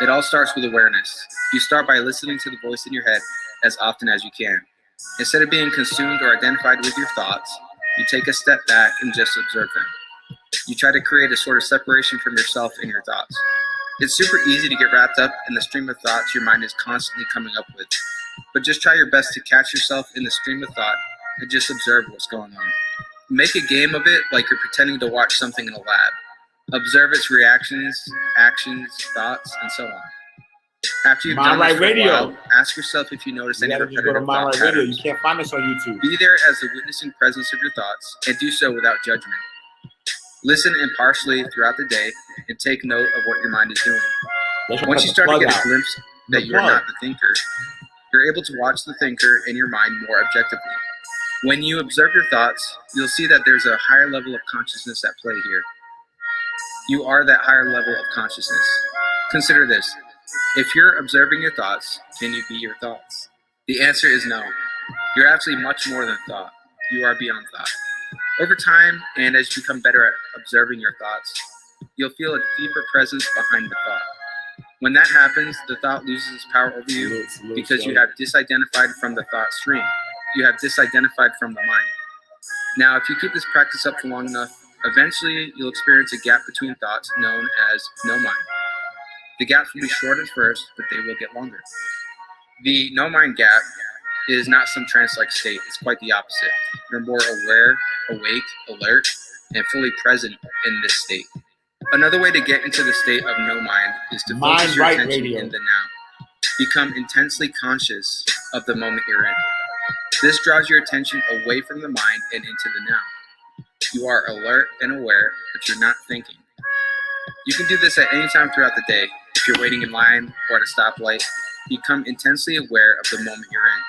It all starts with awareness. You start by listening to the voice in your head as often as you can. Instead of being consumed or identified with your thoughts, you take a step back and just observe them. You try to create a sort of separation from yourself and your thoughts. It's super easy to get wrapped up in the stream of thoughts your mind is constantly coming up with. But just try your best to catch yourself in the stream of thought and just observe what's going on. Make a game of it like you're pretending to watch something in a lab. Observe its reactions, actions, thoughts, and so on. After you've done this for a while, ask yourself if you notice any repetitive thought patterns. You can't find us on YouTube. Be there as the witnessing presence of your thoughts, and do so without judgment. Listen impartially throughout the day, and take note of what your mind is doing. Once you start to get a glimpse that you're not the thinker, you're able to watch the thinker in your mind more objectively. When you observe your thoughts, you'll see that there's a higher level of consciousness at play here. You are that higher level of consciousness. Consider this. If you're observing your thoughts, can you be your thoughts? The answer is no. You're actually much more than thought. You are beyond thought. Over time, and as you become better at observing your thoughts, you'll feel a deeper presence behind the thought. When that happens, the thought loses its power over you because you have disidentified from the thought stream. You have disidentified from the mind. Now, if you keep this practice up for long enough, eventually you'll experience a gap between thoughts known as no mind. The gaps will be short at first, but they will get longer. The no mind gap is not some trance-like state. It's quite the opposite. You're more aware, awake, alert, and fully present in this state. Another way to get into the state of no mind is to focus your attention in the now. Become intensely conscious of the moment you're in. This draws your attention away from the mind and into the now. You are alert and aware, but you're not thinking. You can do this at any time throughout the day. If you're waiting in line or at a stoplight, become intensely aware of the moment you're in.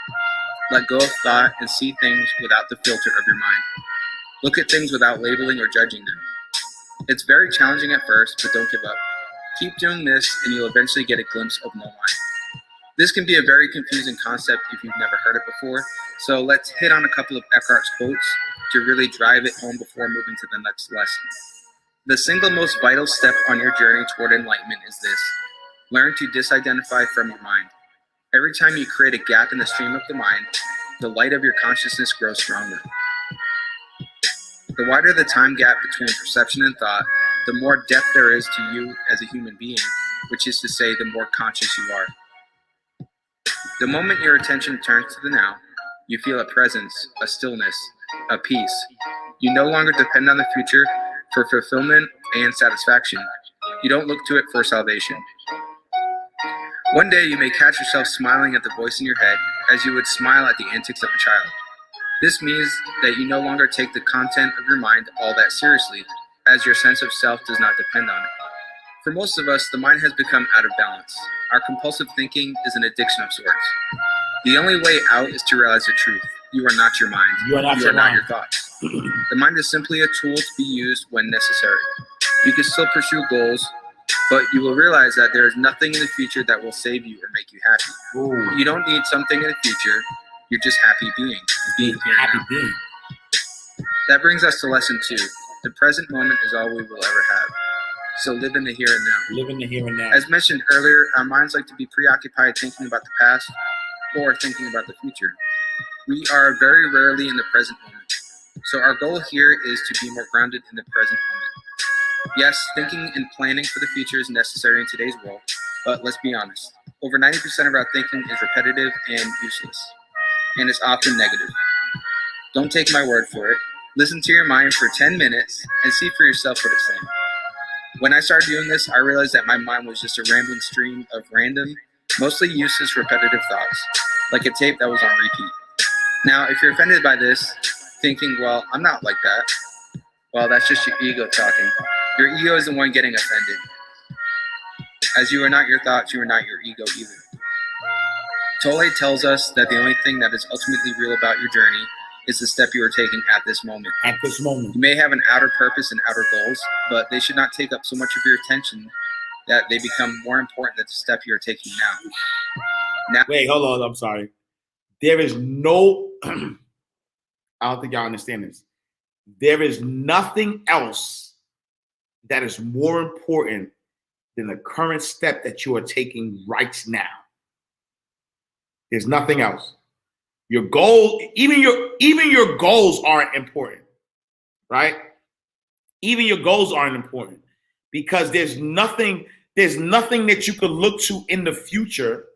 Let go of thought and see things without the filter of your mind. Look at things without labeling or judging them. It's very challenging at first, but don't give up. Keep doing this and you'll eventually get a glimpse of no mind. This can be a very confusing concept if you've never heard it before, so let's hit on a couple of Eckhart's quotes to really drive it home before moving to the next lesson. The single most vital step on your journey toward enlightenment is this: learn to disidentify from your mind. Every time you create a gap in the stream of the mind, the light of your consciousness grows stronger. The wider the time gap between perception and thought, the more depth there is to you as a human being, which is to say, the more conscious you are. The moment your attention turns to the now, you feel a presence, a stillness, a peace. You no longer depend on the future for fulfillment and satisfaction. You don't look to it for salvation. One day you may catch yourself smiling at the voice in your head as you would smile at the antics of a child. This means that you no longer take the content of your mind all that seriously, as your sense of self does not depend on it. For most of us, the mind has become out of balance. Our compulsive thinking is an addiction of sorts. The only way out is to realize the truth. You are not your mind. You are not your thoughts. The mind is simply a tool to be used when necessary. You can still pursue goals, but you will realize that there is nothing in the future that will save you or make you happy. Ooh. You don't need something in the future. You're just happy being here Happy now. being. That brings us to lesson 2. The present moment is all we will ever have. So live in the here and now. Live in the here and now. As mentioned earlier, our minds like to be preoccupied thinking about the past or thinking about the future. We are very rarely in the present moment. So our goal here is to be more grounded in the present moment. Yes, thinking and planning for the future is necessary in today's world, but let's be honest. Over 90% of our thinking is repetitive and useless, and it's often negative. Don't take my word for it. Listen to your mind for 10 minutes and see for yourself what it's saying. When I started doing this, I realized that my mind was just a rambling stream of random, mostly useless, repetitive thoughts, like a tape that was on repeat. Now, if you're offended by this, thinking, well, I'm not like that, well, that's just your ego talking. Your ego is the one getting offended. As you are not your thoughts, you are not your ego either. Tolle tells us that the only thing that is ultimately real about your journey is the step you are taking at this moment. At this moment. You may have an outer purpose and outer goals, but they should not take up so much of your attention that they become more important than the step you are taking now. Wait, hold on. I'm sorry. There is no, I don't think y'all understand this. There is nothing else that is more important than the current step that you are taking right now. There's nothing else. Your goal, even your goals aren't important, right? Even your goals aren't important because there's nothing that you could look to in the future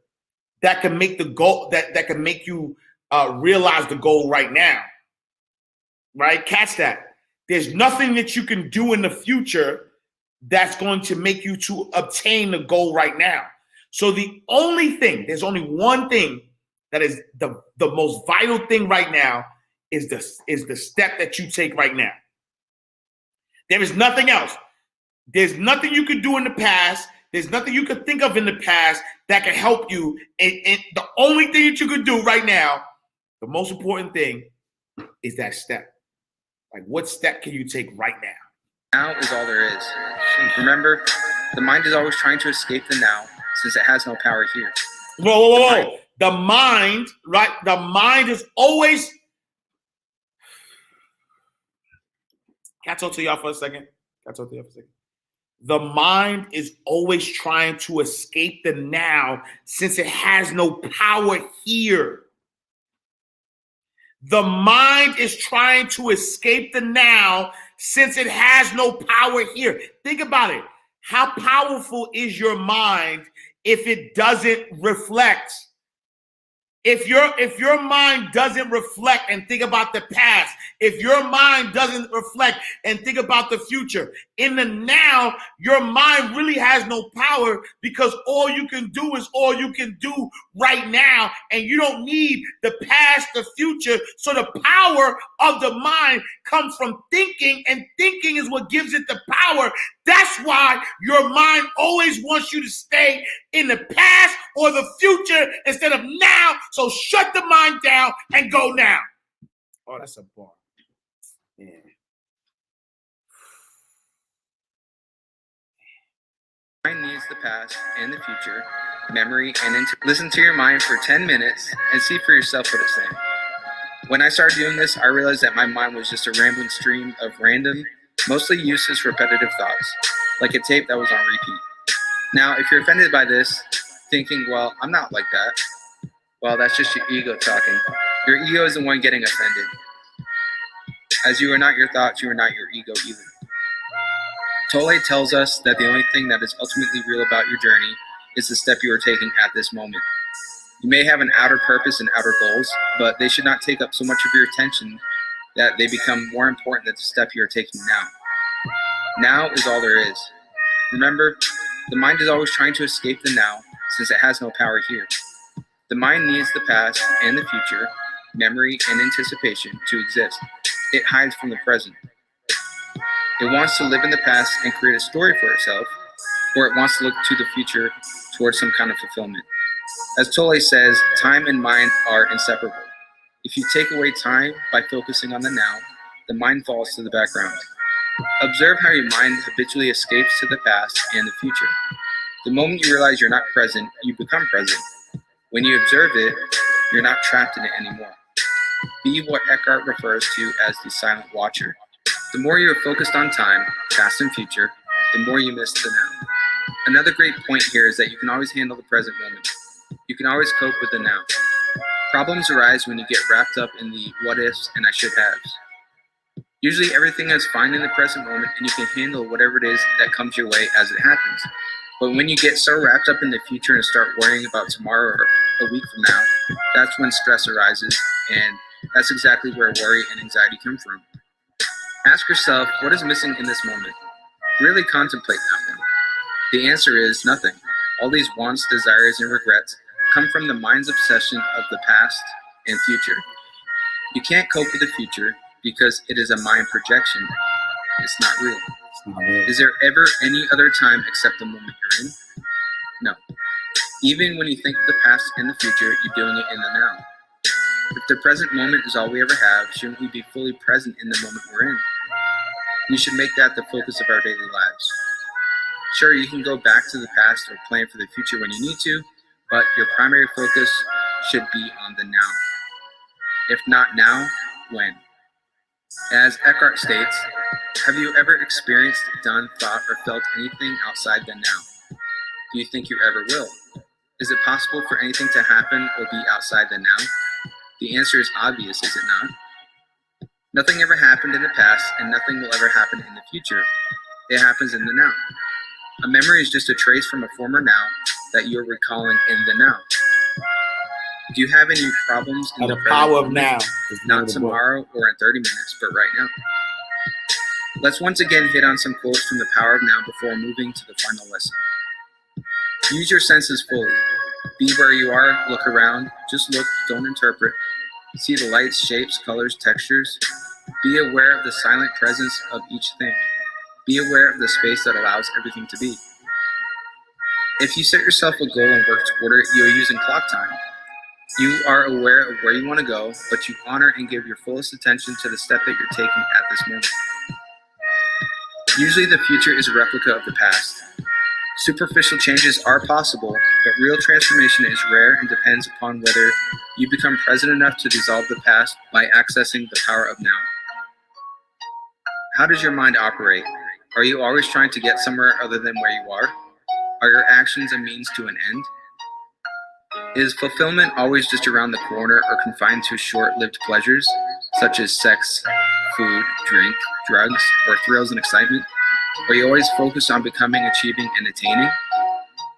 that can make the goal that can make you realize the goal right now, right? Catch that. There's nothing that you can do in the future that's going to make you to obtain the goal right now. So there's only one thing that is the most vital thing right now is the step that you take right now. There is nothing else. There's nothing you could do in the past. There's nothing you could think of in the past that can help you. And the only thing that you could do right now, the most important thing is that step. Like, what step can you take right now? Now is all there is. Remember, the mind is always trying to escape the now since it has no power here. Whoa. The mind, right? The mind is always, Can I talk to y'all for a second? The mind is always trying to escape the now since it has no power here. The mind is trying to escape the now since it has no power here. Think about it. How powerful is your mind if it doesn't reflect? If your mind doesn't reflect and think about the past, if your mind doesn't reflect and think about the future, in the now, your mind really has no power because all you can do is all you can do right now, and you don't need the past, the future. So the power of the mind comes from thinking, and thinking is what gives it the power. That's why your mind always wants you to stay in the past or the future instead of now. So shut the mind down and go now. Oh, that's a bar. Yeah. Mind needs the past and the future, memory, and listen to your mind for 10 minutes and see for yourself what it's saying. When I started doing this, I realized that my mind was just a rambling stream of random, mostly useless, repetitive thoughts, like a tape that was on repeat. Now, if you're offended by this, thinking, well, I'm not like that, well, that's just your ego talking. Your ego is the one getting offended. As you are not your thoughts, you are not your ego either. Tolle tells us that the only thing that is ultimately real about your journey is the step you are taking at this moment. You may have an outer purpose and outer goals, but they should not take up so much of your attention that they become more important than the step you are taking now. Now is all there is. Remember, the mind is always trying to escape the now since it has no power here. The mind needs the past and the future, memory and anticipation to exist. It hides from the present. It wants to live in the past and create a story for itself, or it wants to look to the future towards some kind of fulfillment. As Tolle says, time and mind are inseparable. If you take away time by focusing on the now, the mind falls to the background. Observe how your mind habitually escapes to the past and the future. The moment you realize you're not present, you become present. When you observe it, you're not trapped in it anymore. Be what Eckhart refers to as the silent watcher. The more you're focused on time, past and future, the more you miss the now. Another great point here is that you can always handle the present moment. You can always cope with the now. Problems arise when you get wrapped up in the what ifs and I should haves. Usually everything is fine in the present moment and you can handle whatever it is that comes your way as it happens. But when you get so wrapped up in the future and start worrying about tomorrow or a week from now, that's when stress arises, and that's exactly where worry and anxiety come from. Ask yourself, what is missing in this moment? Really contemplate that one. The answer is nothing. All these wants, desires, and regrets come from the mind's obsession of the past and future. You can't cope with the future because it is a mind projection. It's not real. Is there ever any other time except the moment you're in? No. Even when you think of the past and the future, you're doing it in the now. If the present moment is all we ever have, shouldn't we be fully present in the moment we're in? We should make that the focus of our daily lives. Sure, you can go back to the past or plan for the future when you need to, but your primary focus should be on the now. If not now, when? As Eckhart states, have you ever experienced, done, thought, or felt anything outside the now? Do you think you ever will? Is it possible for anything to happen or be outside the now? The answer is obvious, is it not? Nothing ever happened in the past, and nothing will ever happen in the future. It happens in the now. A memory is just a trace from a former now that you're recalling in the now. Do you have any problems in the the power of moment? now? Not tomorrow or in 30 minutes, but right now. Let's once again hit on some quotes from The Power of Now before moving to the final lesson. Use your senses fully. Be where you are, look around, just look, don't interpret. See the lights, shapes, colors, textures. Be aware of the silent presence of each thing. Be aware of the space that allows everything to be. If you set yourself a goal and work toward it, you are using clock time. You are aware of where you want to go, but you honor and give your fullest attention to the step that you're taking at this moment. Usually the future is a replica of the past. Superficial changes are possible, but real transformation is rare and depends upon whether you become present enough to dissolve the past by accessing the power of now. How does your mind operate? Are you always trying to get somewhere other than where you are? Are your actions a means to an end? Is fulfillment always just around the corner or confined to short-lived pleasures, such as sex, food, drink, drugs, or thrills and excitement? Are you always focused on becoming, achieving, and attaining?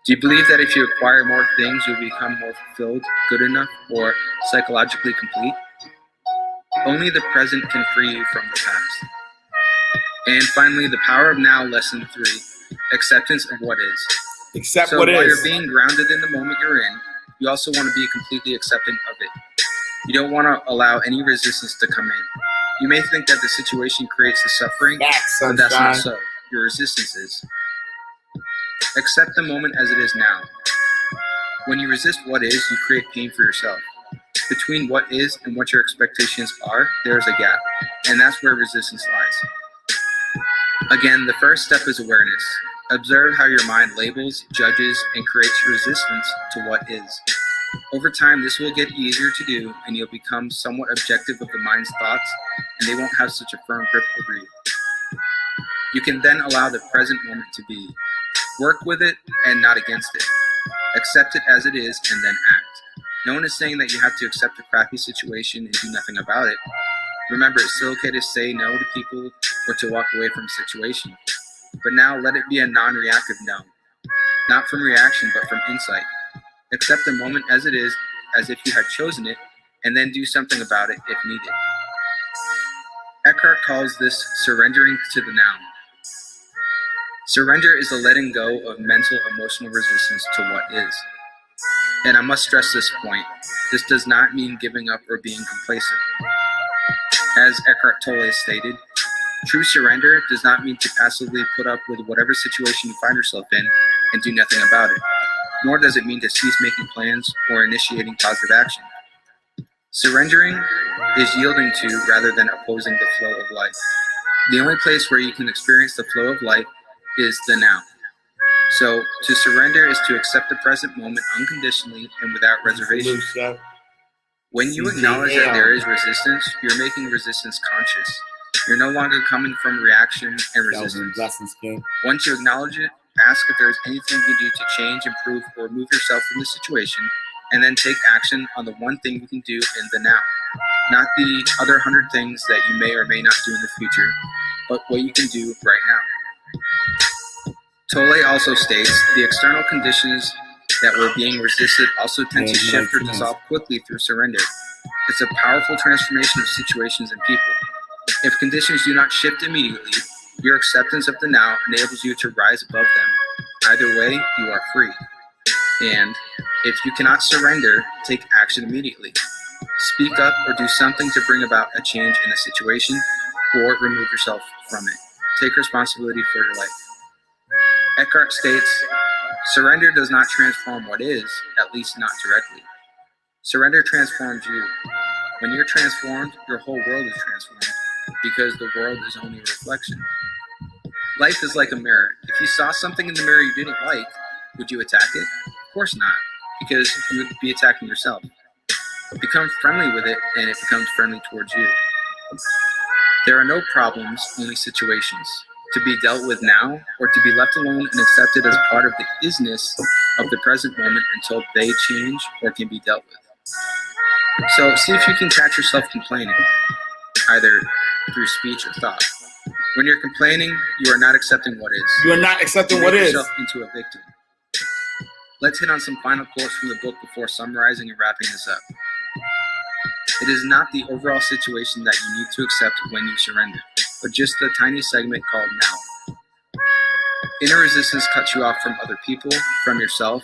Do you believe that if you acquire more things, you'll become more fulfilled, good enough, or psychologically complete? Only the present can free you from the past. And finally, the power of now, lesson 3, acceptance of what is. Accept So what while is. you're being grounded in the moment you're in, you also want to be completely accepting of it. You don't want to allow any resistance to come in. You may think that the situation creates the suffering, Facts, but that's not sunshine. so. Your resistance is. Accept the moment as it is now. When you resist what is, you create pain for yourself. Between what is and what your expectations are, there's a gap, and that's where resistance lies. Again, the first step is awareness. Observe how your mind labels, judges, and creates resistance to what is. Over time, this will get easier to do, and you'll become somewhat objective of the mind's thoughts, and they won't have such a firm grip over you. You can then allow the present moment to be. Work with it and not against it. Accept it as it is and then act. No one is saying that you have to accept a crappy situation and do nothing about it. Remember, it's still okay to say no to people or to walk away from a situation. But now let it be a non-reactive no. Not from reaction, but from insight. Accept the moment as it is, as if you had chosen it, and then do something about it if needed. Eckhart calls this surrendering to the now. Surrender is the letting go of mental, emotional resistance to what is. And I must stress this point. This does not mean giving up or being complacent. As Eckhart Tolle stated, true surrender does not mean to passively put up with whatever situation you find yourself in and do nothing about it. Nor does it mean to cease making plans or initiating positive action. Surrendering is yielding to rather than opposing the flow of life. The only place where you can experience the flow of life is the now. So, to surrender is to accept the present moment unconditionally and without reservation. When you acknowledge that there is resistance, you're making resistance conscious. You're no longer coming from reaction and resistance. Blessings, King. Once you acknowledge it, ask if there's anything you can do to change, improve, or remove yourself from the situation, and then take action on the one thing you can do in the now. Not the other 100 things that you may or may not do in the future, but what you can do right now. Tolle also states the external conditions that were being resisted also tend to shift or dissolve quickly through surrender. It's a powerful transformation of situations and people. If conditions do not shift immediately, your acceptance of the now enables you to rise above them. Either way, you are free. And if you cannot surrender, take action immediately. Speak up or do something to bring about a change in the situation, or remove yourself from it. Take responsibility for your life. Eckhart states, surrender does not transform what is, at least not directly. Surrender transforms you. When you're transformed, your whole world is transformed, because the world is only a reflection. Life is like a mirror. If you saw something in the mirror you didn't like, would you attack it? Of course not, because you would be attacking yourself. Become friendly with it, and it becomes friendly towards you. There are no problems, only situations, to be dealt with now, or to be left alone and accepted as part of the isness of the present moment until they change or can be dealt with. So see if you can catch yourself complaining, either through speech or thought. When you're complaining, you are not accepting what is. You are not accepting You what make is. yourself into a victim. Let's hit on some final quotes from the book before summarizing and wrapping this up. It is not the overall situation that you need to accept when you surrender, but just the tiny segment called now. Inner resistance cuts you off from other people, from yourself,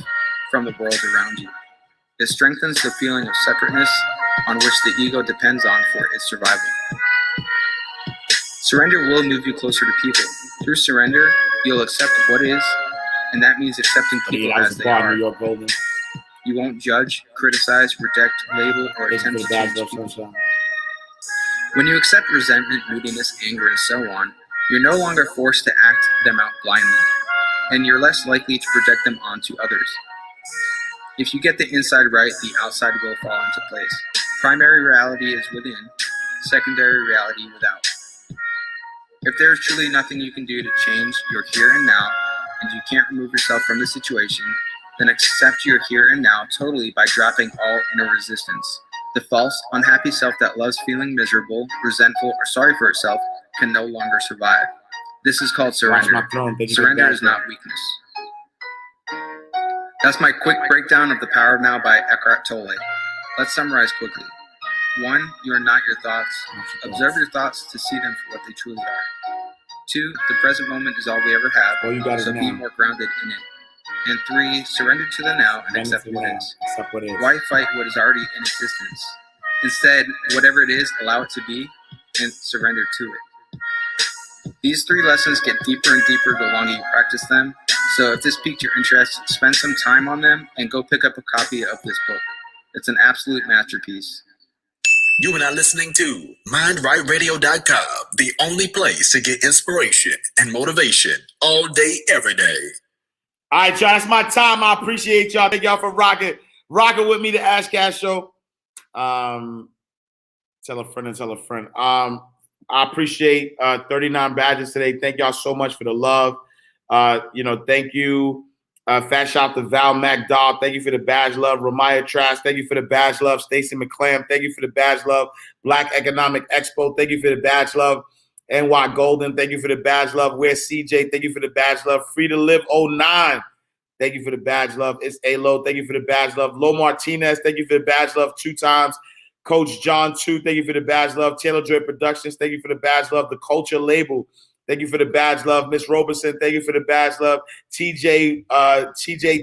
from the world around you. It strengthens the feeling of separateness on which the ego depends on for its survival. Surrender will move you closer to people. Through surrender, you'll accept what is, and that means accepting people as they are. New York Golden. You won't judge, criticize, reject, label, or Thank you for attempt the to badge, change love, people. sunshine. When you accept resentment, moodiness, anger, and so on, you're no longer forced to act them out blindly, and you're less likely to project them onto others. If you get the inside right, the outside will fall into place. Primary reality is within, secondary reality without. If there is truly nothing you can do to change your here and now, and you can't remove yourself from the situation, then accept your here and now totally by dropping all inner resistance. The false, unhappy self that loves feeling miserable, resentful, or sorry for itself can no longer survive. This is called surrender. Surrender is not weakness. That's my quick breakdown of The Power of Now by Eckhart Tolle. Let's summarize quickly. 1, you are not your thoughts. Observe your thoughts to see them for what they truly are. 2, the present moment is all we ever have, so be more grounded in it. And 3, surrender to the now and accept what is. Why fight what is already in existence? Instead, whatever it is, allow it to be and surrender to it. These 3 lessons get deeper and deeper the longer you practice them. So if this piqued your interest, spend some time on them and go pick up a copy of this book. It's an absolute masterpiece. You are now listening to MindRightRadio.com, the only place to get inspiration and motivation all day, every day. All right, y'all, that's my time. I appreciate y'all. Thank y'all for rocking with me, the Ash Cash Show. Tell a friend and tell a friend. I appreciate 39 badges today. Thank y'all so much for the love. Thank you. Fat shout to Val MacDowell. Thank you for the badge love. Ramaya Trash. Thank you for the badge love. Stacey McClam. Thank you for the badge love. Black Economic Expo. Thank you for the badge love. NY Golden. Thank you for the badge love. Where's CJ? Thank you for the badge love. Free to Live 09. Thank you for the badge love. It's A-Lo. Thank you for the badge love. Lo Martinez. Thank you for the badge love 2 times. Coach John 2. Thank you for the badge love. Taylor Joy Productions. Thank you for the badge love. The Culture Label. Thank you for the badge love. Miss Roberson, thank you for the badge love. TJ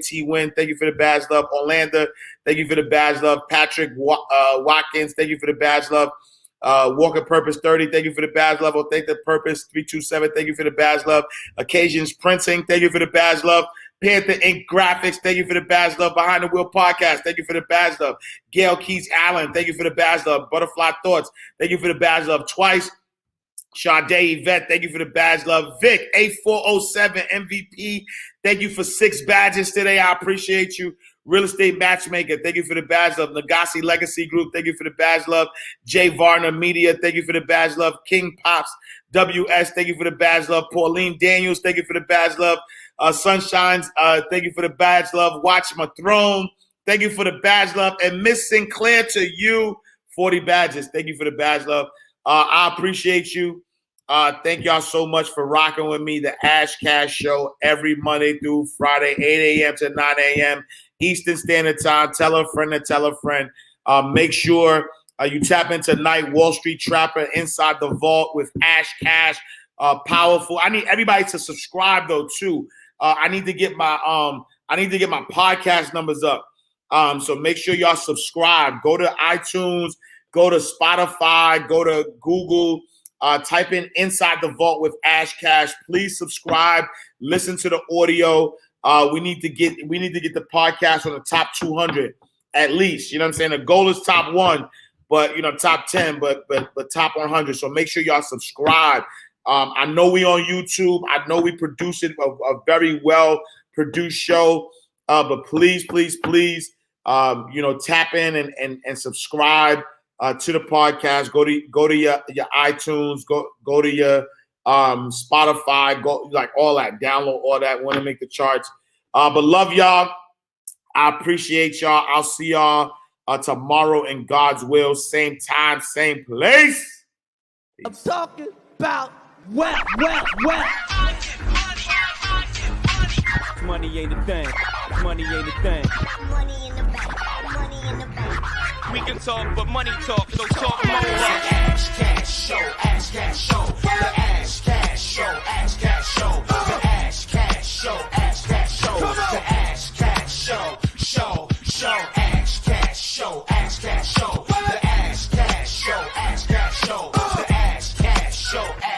T. Win, thank you for the badge love. Orlando, thank you for the badge love. Patrick Watkins, thank you for the badge love. Walker Purpose 30, thank you for the badge love. Authentic Purpose 327, thank you for the badge love. Occasions Printing, thank you for the badge love. Panther Inc. Graphics, thank you for the badge love. Behind the Wheel Podcast, thank you for the badge love. Gail Keys Allen, thank you for the badge love. Butterfly Thoughts, thank you for the badge love twice. Sade Yvette, thank you for the badge love. Vic, 8407 MVP, thank you for 6 badges today. I appreciate you. Real Estate Matchmaker, thank you for the badge love. Nagasi Legacy Group, thank you for the badge love. Jay Varner Media, thank you for the badge love. King Pops WS, thank you for the badge love. Pauline Daniels, thank you for the badge love. Sunshines, thank you for the badge love. Watch My Throne, thank you for the badge love. And Miss Sinclair to you, 40 badges, thank you for the badge love. I appreciate you. Thank y'all so much for rocking with me. The Ash Cash Show every Monday through Friday, 8 a.m. to 9 a.m. Eastern Standard Time. Tell a friend to tell a friend. Make sure you tap in tonight. Wall Street Trapper Inside the Vault with Ash Cash. Powerful. I need everybody to subscribe though too. I need to get my podcast numbers up. So make sure y'all subscribe. Go to iTunes. Go to Spotify. Go to Google. Type in Inside the Vault with Ash Cash. Please subscribe. Listen to the audio. We need to get the podcast on the top 200 at least. You know what I'm saying? The goal is top 1, but top 10, but top 100. So make sure y'all subscribe. I know we on YouTube. I know we produce it a very well produced show. But please, tap in and subscribe. To the podcast, go to your iTunes, go to your Spotify, go like all that, download all that. Want to make the charts, but love y'all. I appreciate y'all. I'll see y'all tomorrow in God's will, same time, same place. I'm talking about well. Money ain't a thing. Money ain't a thing. Money in the bank. Money in the bank. We can talk, but money talk, so talk more. Ash Cash Show, Ash Cash Show, the Ash Cash Show, Ash Cash Show, the Ash Cash Show.